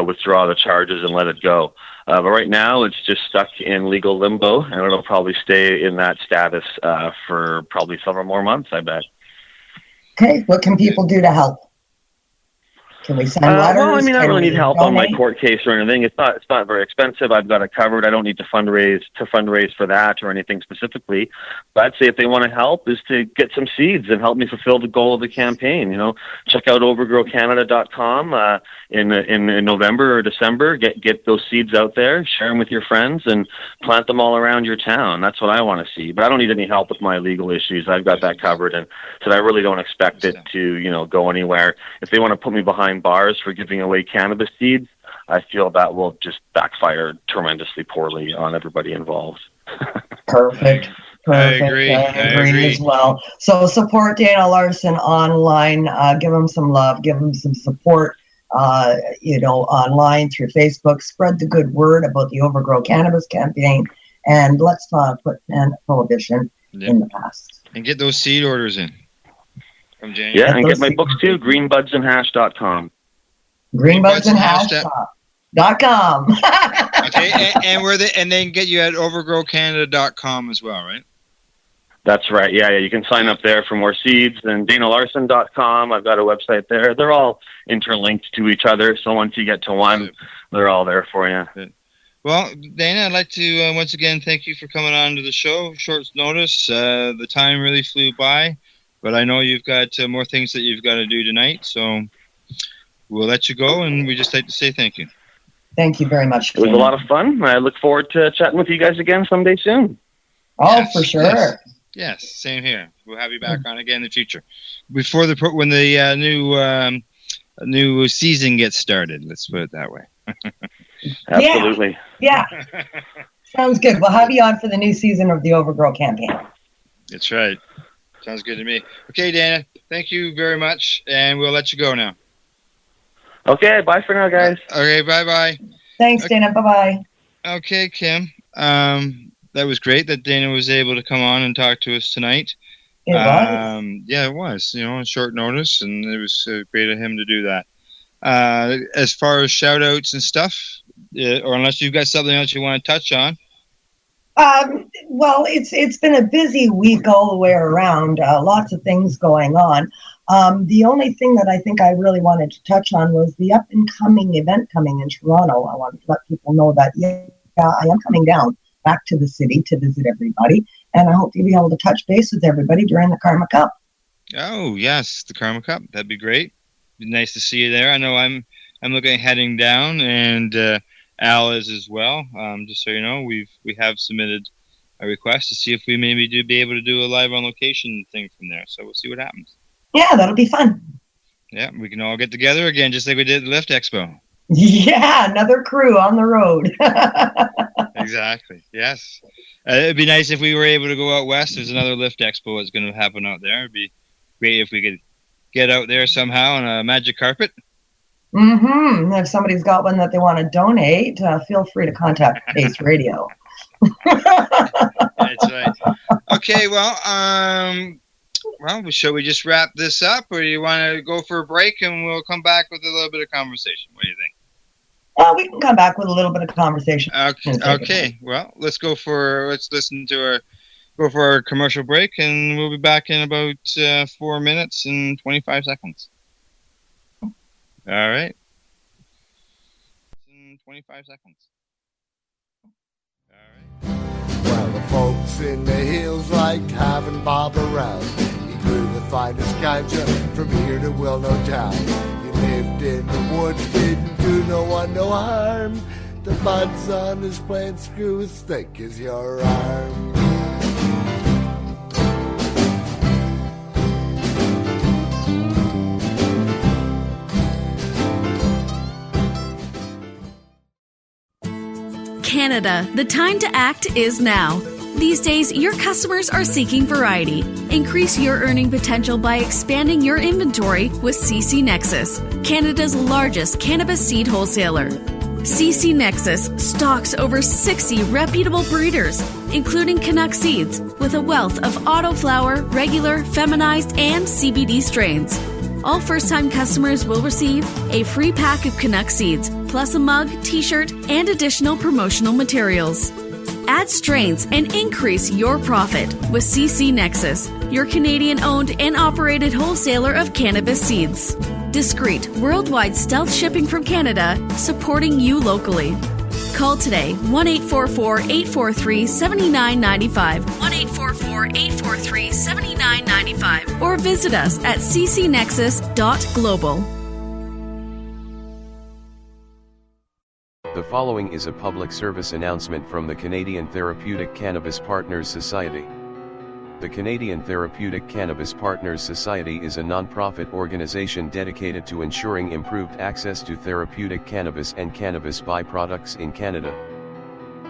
withdraw the charges and let it go. But right now, it's just stuck in legal limbo, and it'll probably stay in that status for probably several more months, I bet. Okay, what can people do to help? Can we send letters? Well, I don't really need help on my court case or anything. It's not very expensive. I've got it covered. I don't need to fundraise for that or anything specifically. But I'd say if they want to help, is to get some seeds and help me fulfill the goal of the campaign. Check out overgrowcanada.com in November or December. Get those seeds out there, share them with your friends, and plant them all around your town. That's what I want to see. But I don't need any help with my legal issues. I've got that covered, and so I really don't expect it to go anywhere. If they want to put me behind bars for giving away cannabis seeds, I feel that will just backfire tremendously poorly on everybody involved. Perfect. I agree as well. So support Dana Larsen online. Give him some love. Give him some support. Online through Facebook. Spread the good word about the Overgrow Cannabis campaign, and let's put prohibition in the past. And get those seed orders in from January. Yeah, and get my books too. greenbudsandahash.com. greenbudsandahash.com. Okay, and they can get you at overgrowcanada.com as well, right? That's right. Yeah, you can sign up there for more seeds. And DanaLarsen.com, I've got a website there. They're all interlinked to each other, so once you get to one, they're all there for you. Good. Well, Dana, I'd like to once again thank you for coming on to the show. Short notice. The time really flew by, but I know you've got more things that you've got to do tonight, so we'll let you go, and we just like to say thank you. Thank you very much. It was a lot of fun. I look forward to chatting with you guys again someday soon. Oh, Yes, for sure. Yes, same here. We'll have you back on again in the future, before when the new season gets started. Let's put it that way. Absolutely. Yeah. Sounds good. We'll have you on for the new season of the Overgrow campaign. That's right. Sounds good to me. Okay, Dana, thank you very much, and we'll let you go now. Okay, bye for now, guys. Okay, bye-bye. Thanks, Dana. Bye-bye. Okay, Kim. That was great that Dana was able to come on and talk to us tonight. It was. Yeah, it was. On short notice, and it was great of him to do that. As far as shout-outs and stuff, or unless you've got something else you want to touch on. Well, it's been a busy week all the way around. Lots of things going on. The only thing that I think I really wanted to touch on was the up-and-coming event coming in Toronto. I wanted to let people know that, I am coming down back to the city to visit everybody, and I hope to be able to touch base with everybody during the Karma Cup. Oh, yes, the Karma Cup. That'd be great. Be nice to see you there. I know I'm looking at heading down, and Al is as well. Just so you know, we have submitted a request to see if we maybe be able to do a live on location thing from there. So we'll see what happens. Yeah, that'll be fun. Yeah, we can all get together again, just like we did at the Lift Expo. Yeah, another crew on the road. Exactly. Yes. It'd be nice if we were able to go out west. There's another Lift Expo that's going to happen out there. It'd be great if we could get out there somehow on a magic carpet. Mm-hmm. If somebody's got one that they want to donate, feel free to contact Pace Radio. That's right. Okay, well, shall we just wrap this up, or do you want to go for a break and we'll come back with a little bit of conversation? What do you think? Well, we can come back with a little bit of conversation. Okay. Well, let's go for our commercial break, and we'll be back in about 4 minutes and 25 seconds. All right. 25 seconds. All right. Well, the folks in the hills liked having Bob around. He grew the finest ganja from here to Wilno Town. He lived in the woods, didn't do no one no harm. The buds on his plants grew as thick as your arm. Canada, the time to act is now. These days, your customers are seeking variety. Increase your earning potential by expanding your inventory with CC Nexus, Canada's largest cannabis seed wholesaler. CC Nexus stocks over 60 reputable breeders, including Canuck seeds, with a wealth of autoflower, regular, feminized, and CBD strains. All first-time customers will receive a free pack of Canuck seeds, plus a mug, t-shirt, and additional promotional materials. Add strains and increase your profit with CC Nexus, your Canadian-owned and operated wholesaler of cannabis seeds. Discreet, worldwide stealth shipping from Canada, supporting you locally. Call today 1-844-843-7995, 1-844-843-7995, or visit us at ccnexus.global. The following is a public service announcement from the Canadian Therapeutic Cannabis Partners Society. The Canadian Therapeutic Cannabis Partners Society is a non-profit organization dedicated to ensuring improved access to therapeutic cannabis and cannabis byproducts in Canada.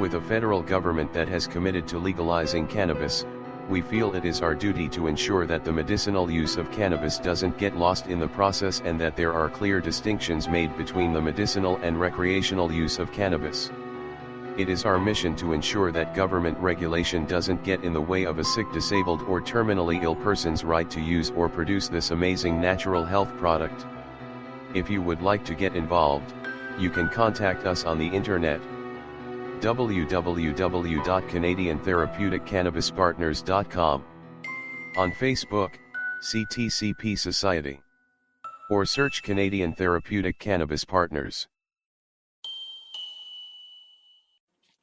With a federal government that has committed to legalizing cannabis, we feel it is our duty to ensure that the medicinal use of cannabis doesn't get lost in the process and that there are clear distinctions made between the medicinal and recreational use of cannabis. It is our mission to ensure that government regulation doesn't get in the way of a sick, disabled, or terminally ill person's right to use or produce this amazing natural health product. If you would like to get involved, you can contact us on the internet. www.canadiantherapeuticCannabisPartners.com, on Facebook, CTCP Society, or search Canadian Therapeutic Cannabis Partners.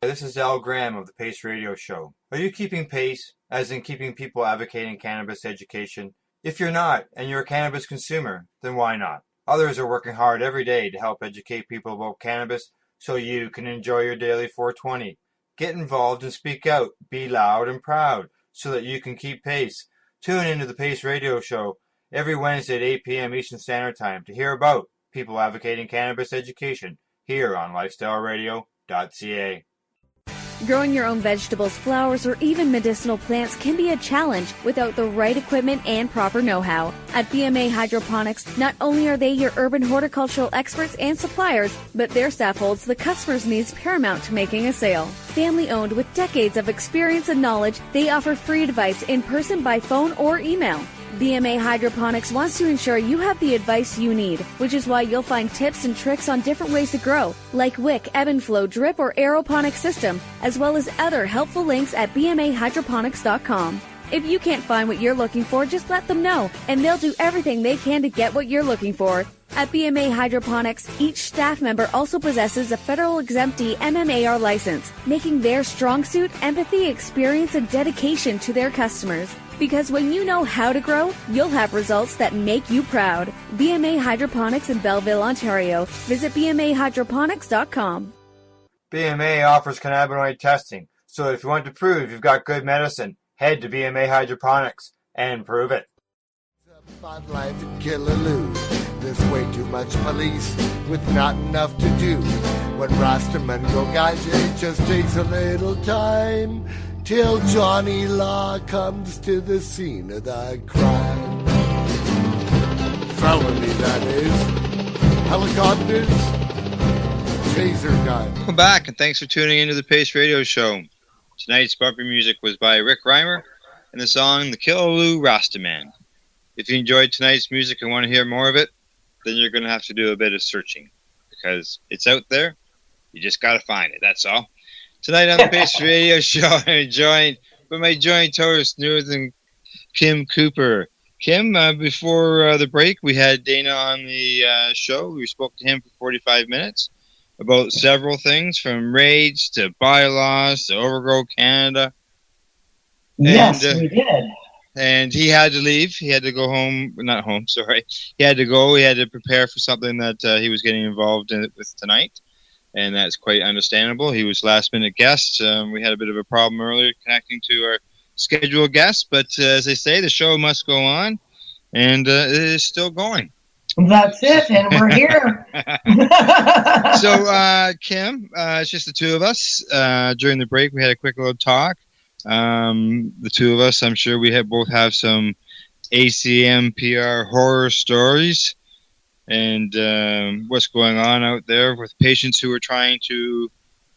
This is Al Graham of the Pace Radio Show. Are you keeping pace, as in keeping people advocating cannabis education? If you're not, and you're a cannabis consumer, then why not? Others are working hard every day to help educate people about cannabis so you can enjoy your daily 420. Get involved and speak out. Be loud and proud so that you can keep pace. Tune into the Pace Radio Show every Wednesday at 8 p.m. Eastern Standard Time to hear about people advocating cannabis education here on lifestyleradio.ca. Growing your own vegetables, flowers, or even medicinal plants can be a challenge without the right equipment and proper know-how. At BMA Hydroponics, not only are they your urban horticultural experts and suppliers, but their staff holds the customer's needs paramount to making a sale. Family-owned with decades of experience and knowledge, they offer free advice in person, by phone, or email. BMA Hydroponics wants to ensure you have the advice you need, which is why you'll find tips and tricks on different ways to grow, like wick, ebb and flow, drip, or aeroponic system, as well as other helpful links at bmahydroponics.com. If you can't find what you're looking for, just let them know, and they'll do everything they can to get what you're looking for. At BMA Hydroponics, each staff member also possesses a federal exemptee MMAR license, making their strong suit empathy, experience, and dedication to their customers. Because when you know how to grow, you'll have results that make you proud. BMA Hydroponics in Belleville, Ontario. Visit bmahydroponics.com. BMA offers cannabinoid testing, so if you want to prove you've got good medicine, head to BMA Hydroponics and prove it. About life and kill or lose. There's way too much police with not enough to do. When Rastaman go ganja, it just takes a little time till Johnny Law comes to the scene of the crime. Felony, that is. Helicopters, taser gun. Welcome back, and thanks for tuning into the Pace Radio Show. Tonight's bumper music was by Rick Reimer and the song The Killaloo Rastaman. If you enjoyed tonight's music and want to hear more of it, then you're going to have to do a bit of searching because it's out there. You just got to find it, that's all. Tonight on the Pace Radio Show, I'm joined by my joint host, Northern Kim Cooper. Kim, before the break, we had Dana on the show. We spoke to him for 45 minutes about several things, from raids to bylaws to Overgrow Canada. Yes, we did. And he had to leave. He had to go home. Not home, sorry. He had to go. He had to prepare for something that he was getting involved in with tonight. And that's quite understandable. He was last-minute guest. We had a bit of a problem earlier connecting to our scheduled guest. But as they say, the show must go on. And it is still going. That's it, and we're here. So, Kim, it's just the two of us. During the break, we had a quick little talk. The two of us, I'm sure we both have some ACMPR horror stories and what's going on out there with patients who are trying to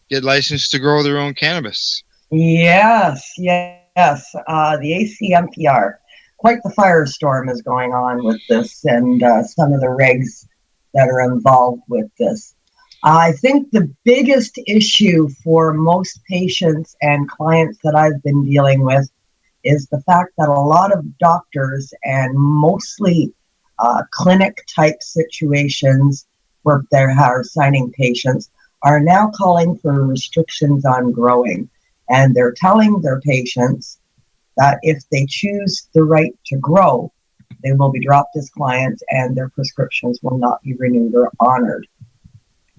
get licensed to grow their own cannabis. Yes. The ACMPR. Quite the firestorm is going on with this, and some of the regs that are involved with this. I think the biggest issue for most patients and clients that I've been dealing with is the fact that a lot of doctors and mostly clinic-type situations where they're signing patients are now calling for restrictions on growing. And they're telling their patients that if they choose the right to grow, they will be dropped as clients and their prescriptions will not be renewed or honored.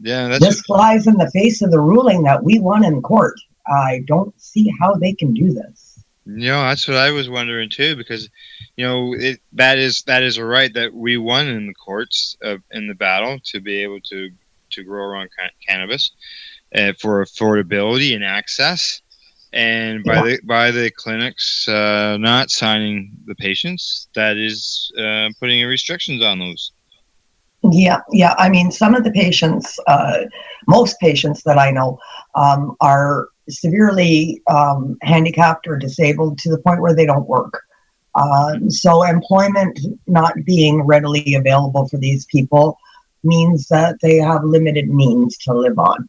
Yeah, this flies in the face of the ruling that we won in court. I don't see how they can do this. That's what I was wondering too, because that is a right that we won in the courts in the battle to be able to grow our own cannabis for affordability and access. And by the clinics not signing the patients, that is putting restrictions on those. Yeah. I mean, some of the patients, most patients that I know, are severely handicapped or disabled to the point where they don't work. So employment not being readily available for these people means that they have limited means to live on.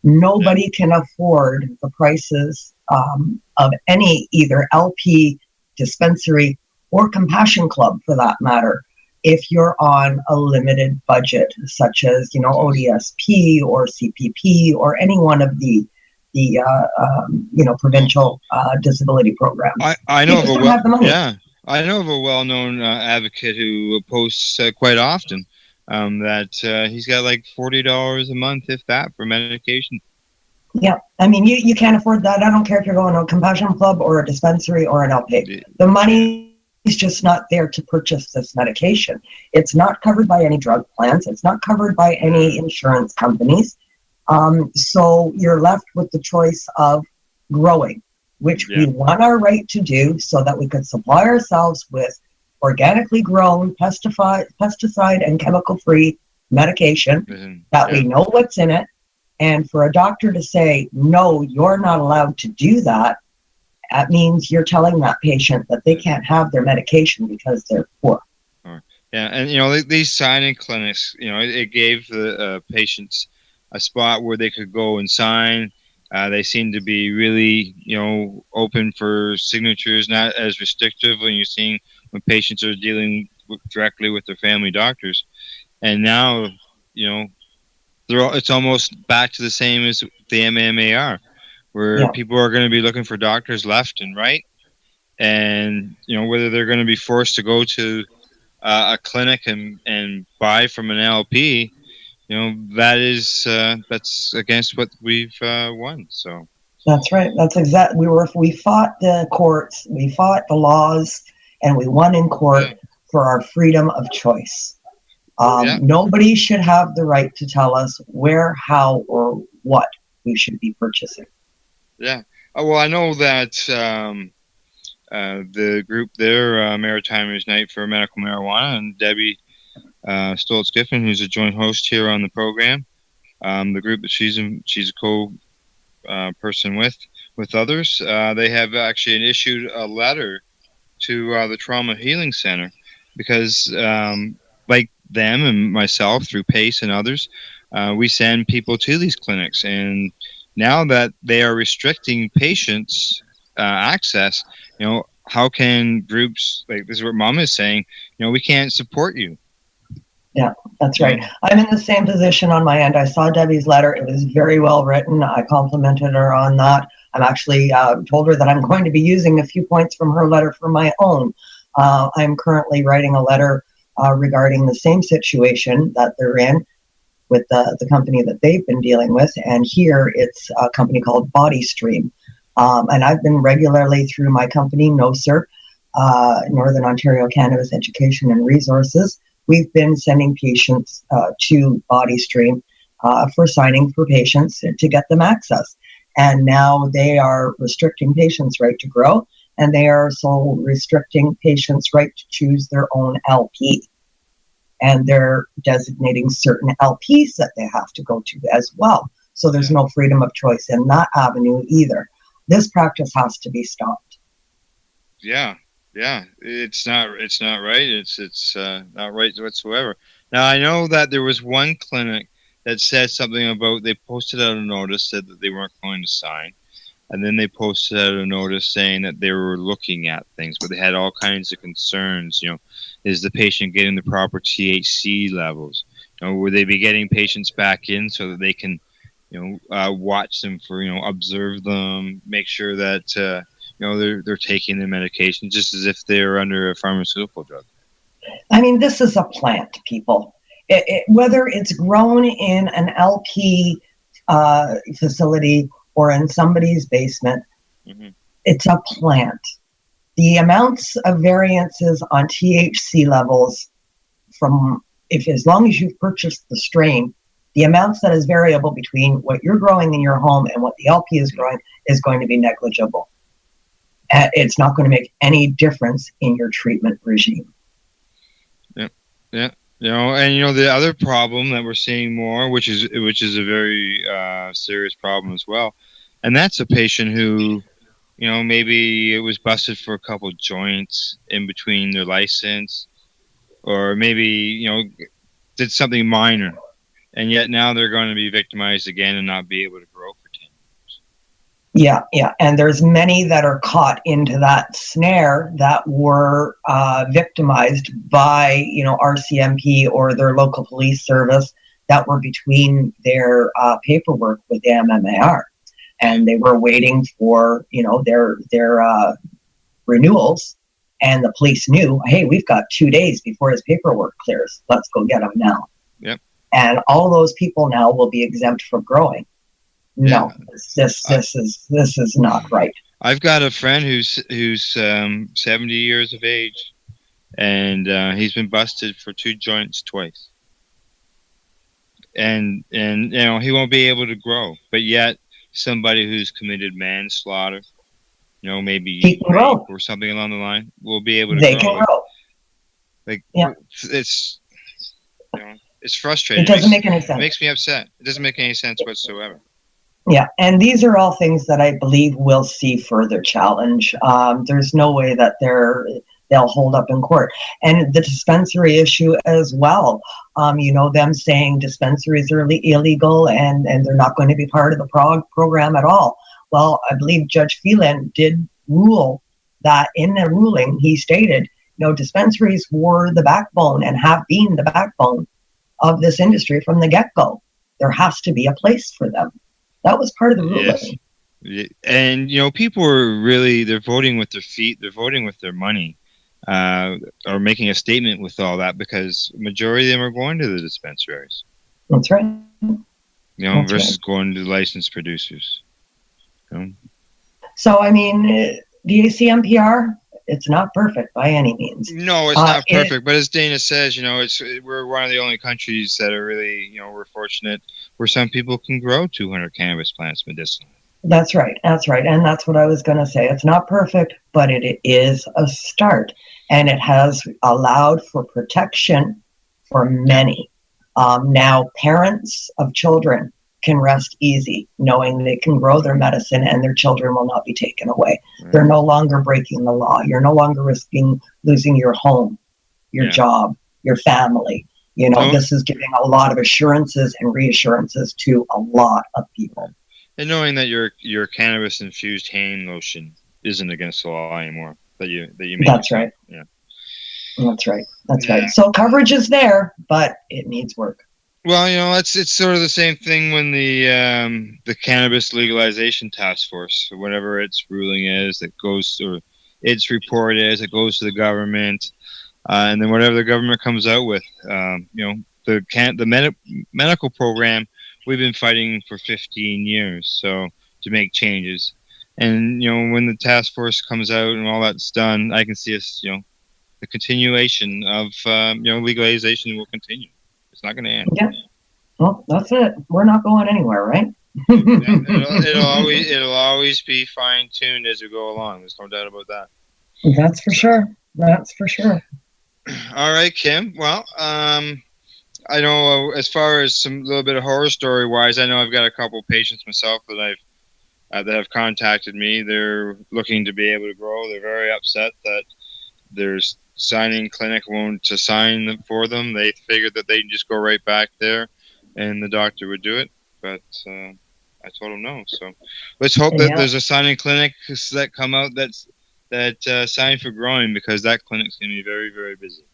Nobody can afford the prices of any either LP, dispensary, or compassion club for that matter, if you're on a limited budget, such as ODSP or CPP or any one of the provincial disability programs. I know of a well-known advocate who posts quite often that he's got like $40 a month, if that, for medication. Yeah, I mean, you can't afford that. I don't care if you're going to a compassion club or a dispensary or an LP. The money is just not there to purchase this medication. It's not covered by any drug plans. It's not covered by any insurance companies. So you're left with the choice of growing, which we won our right to do so that we could supply ourselves with organically grown, pesticide and chemical-free medication that we know what's in it. And for a doctor to say, no, you're not allowed to do that, that means you're telling that patient that they can't have their medication because they're poor. Yeah, and these sign-in clinics, it gave the patients a spot where they could go and sign. They seem to be really, open for signatures, not as restrictive when you're seeing when patients are dealing directly with their family doctors. And now, it's almost back to the same as the MMAR, where people are going to be looking for doctors left and right, and whether they're going to be forced to go to a clinic and buy from an LP, that's against what we've won. So that's right. That's exactly. We fought the courts, we fought the laws, and we won in court for our freedom of choice. Nobody should have the right to tell us where, how, or what we should be purchasing. Yeah. Well, I know that the group there, Maritimers Night for Medical Marijuana, and Debbie Stoltz-Giffen, who's a joint host here on the program, the group that she's a co-person with others, they have actually issued a letter to the Trauma Healing Center because, like them and myself through PACE and others, we send people to these clinics, and now that they are restricting patients access, how can groups like this is what Mom is saying, we can't support you. Yeah, that's right. I'm in the same position on my end. I saw Debbie's letter. It was very well written. I complimented her on that. I'm actually told her that I'm going to be using a few points from her letter for my own. I'm currently writing a letter regarding the same situation that they're in with the company that they've been dealing with. And here it's a company called Body Stream. And I've been regularly through my company, NOSER, Northern Ontario Cannabis Education and Resources. We've been sending patients to Body Stream for signing for patients to get them access. And now they are restricting patients' right to grow, and they are also restricting patients' right to choose their own LP. And they're designating certain LPs that they have to go to as well. So there's no freedom of choice in that avenue either. This practice has to be stopped. Yeah, it's not right. It's not right whatsoever. Now I know that there was one clinic that said something about they posted out a notice said that they weren't going to sign, and then they posted out a notice saying that they were looking at things, but they had all kinds of concerns. Is the patient getting the proper THC levels? Will they be getting patients back in so that they can, watch them for, observe them, make sure that they're taking their medication just as if they're under a pharmaceutical drug. I mean, this is a plant, people. Whether it's grown in an LP facility or in somebody's basement, it's a plant. The amounts of variances on THC levels as long as you've purchased the strain, the amounts that is variable between what you're growing in your home and what the LP is growing is going to be negligible. It's not going to make any difference in your treatment regime. Yeah. And the other problem that we're seeing more, which is a very serious problem as well, and that's a patient who, maybe it was busted for a couple joints in between their license, or maybe did something minor, and yet now they're going to be victimized again and not be able to grow for 10 years. Yeah, and there's many that are caught into that snare that were victimized by RCMP or their local police service that were between their paperwork with the MMAR, and they were waiting for their renewals, and the police knew, hey, we've got 2 days before his paperwork clears. Let's go get him now. Yep. And all those people now will be exempt from growing. no, this is not right. I've got a friend who's 70 years of age, and he's been busted for 2 joints twice. And he won't be able to grow, but yet somebody who's committed manslaughter, maybe rape or something along the line, will be able to grow. They can grow. It's it's frustrating. It doesn't make any sense. It makes me upset. It doesn't make any sense whatsoever. Yeah, and these are all things that I believe will see further challenge. There's no way that they'll hold up in court. And the dispensary issue as well. Them saying dispensaries are illegal and they're not going to be part of the program at all. Well, I believe Judge Phelan did rule that in the ruling, he stated, dispensaries were the backbone and have been the backbone of this industry from the get-go. There has to be a place for them. That was part of the ruling. Yes. And, people are they're voting with their feet. They're voting with their money, or making a statement with all that, because majority of them are going to the dispensaries. That's right. Versus going to licensed producers. So, the ACMPR, it's not perfect by any means. No, it's not perfect. But as Dana says, we're one of the only countries that are really, we're fortunate where some people can grow 200 cannabis plants medicinally. That's right. And that's what I was going to say. It's not perfect, but it is a start. And it has allowed for protection for many. Now, parents of children can rest easy knowing they can grow their medicine and their children will not be taken away. Right. They're no longer breaking the law. You're no longer risking losing your home, your job, your family. This is giving a lot of assurances and reassurances to a lot of people. And knowing that your cannabis infused hand lotion isn't against the law anymore. That you make. That's right. Yeah. That's right. So coverage is there, but it needs work. Well, it's sort of the same thing when the cannabis legalization task force, or whatever its ruling is, that goes, or its report is, it goes to the government, and then whatever the government comes out with, the medical program, we've been fighting for 15 years, so to make changes, and when the task force comes out and all that's done, I can see us, the continuation of legalization will continue. It's not going to end. Yeah. Well, that's it. We're not going anywhere, right? It'll always be fine tuned as we go along. There's no doubt about that. That's for sure. All right, Kim. Well, I know as far as some little bit of horror story wise, I know I've got a couple of patients myself that have contacted me. They're looking to be able to grow. They're very upset that there's signing clinic won't sign for them. They figured that they can just go right back there and the doctor would do it, but I told them no. So let's hope that there's a signing clinic that come out that sign for growing, because that clinic's going to be very, very busy.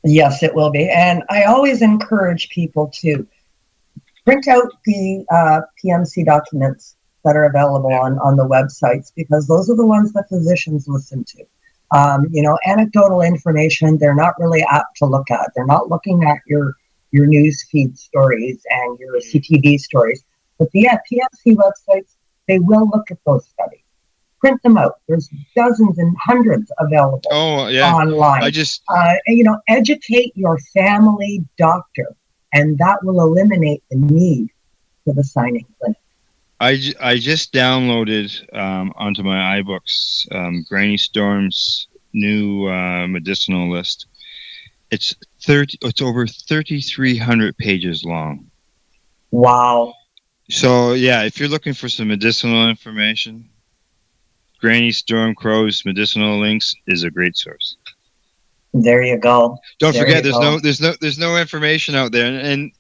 Yes, it will be. And I always encourage people to print out the PMC documents that are available on the websites, because those are the ones that physicians listen to. Anecdotal information, they're not really apt to look at. They're not looking at your news feed stories and your CTV stories. But the PMC websites, they will look at those studies. Print them out. There's dozens and hundreds available online. Educate your family doctor, and that will eliminate the need for the signing clinic. I just downloaded onto my iBooks Granny Storm's new medicinal list. It's over 3,300 pages long. Wow. So yeah, if you're looking for some medicinal information, Granny Storm Crow's medicinal links is a great source. There you go. Don't forget, there's no information out there, and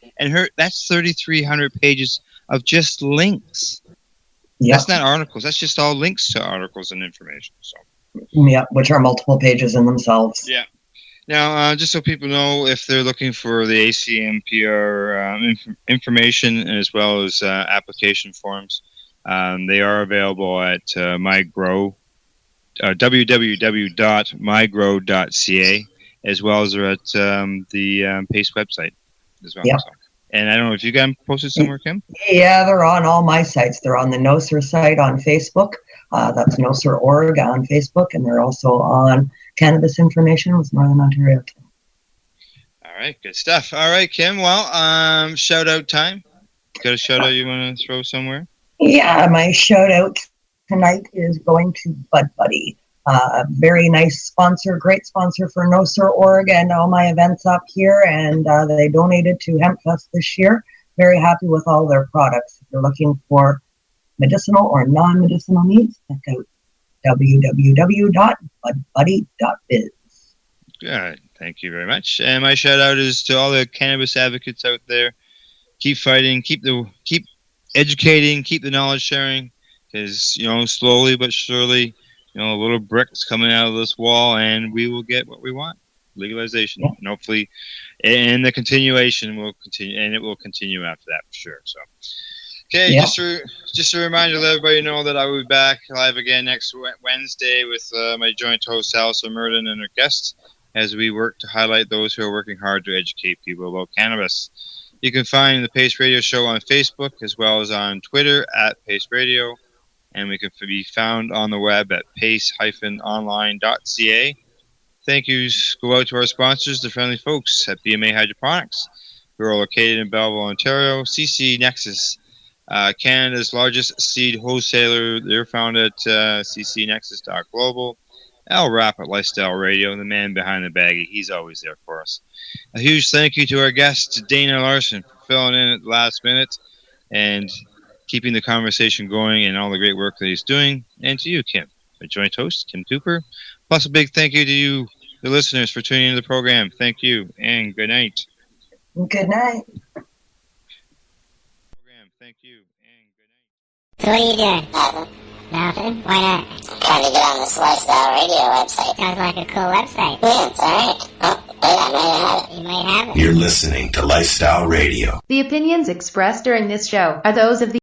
that's 3,300 pages of just links. Yep. That's not articles. That's just all links to articles and information. So. Yeah, which are multiple pages in themselves. Yeah. Now, just so people know, if they're looking for the ACMPR information as well as application forms, they are available at www.mygrow.ca, as well as they're at the PACE website as well. Yep. So. And I don't know if you got them posted somewhere, Kim? Yeah, they're on all my sites. They're on the NOSER site on Facebook. That's NOSER.org on Facebook, and they're also on Cannabis Information with Northern Ontario. All right, good stuff. All right, Kim. Well, shout out time. Got a shout out you want to throw somewhere? Yeah, my shout out tonight is going to Bud Buddy. Very nice sponsor, great sponsor for NOSER.org and all my events up here, and they donated to HempFest this year. Very happy with all their products. If you're looking for medicinal or non-medicinal needs, check out www.budbuddy.biz. Good. Thank you very much. And my shout out is to all the cannabis advocates out there. Keep fighting, keep educating, keep the knowledge sharing, because, slowly but surely, little bricks coming out of this wall, and we will get what we want: legalization. Yeah. And hopefully, and the continuation will continue, and it will continue after that for sure. So, okay, yeah. just a reminder to let everybody know that I will be back live again next Wednesday with my joint host Alison Merlin and her guests, as we work to highlight those who are working hard to educate people about cannabis. You can find the Pace Radio Show on Facebook as well as on Twitter at Pace Radio. And we can be found on the web at pace-online.ca. Thank yous go out to our sponsors, the friendly folks at BMA Hydroponics, who are located in Belleville, Ontario. CC Nexus, Canada's largest seed wholesaler. They're found at ccnexus.global. Al Rapp at Lifestyle Radio, the man behind the baggie. He's always there for us. A huge thank you to our guest, Dana Larsen, for filling in at the last minute and keeping the conversation going and all the great work that he's doing. And to you, Kim, my joint host, Kim Cooper. Plus a big thank you to you, the listeners, for tuning into the program. Thank you, and good night. Good night. Thank you, and good night. So what are you doing? Nothing. Why not? I'm trying to get on this Lifestyle Radio website. Sounds like a cool website. Yeah, it's alright. Oh, wait, I might have it. You might have it. You're listening to Lifestyle Radio. The opinions expressed during this show are those of the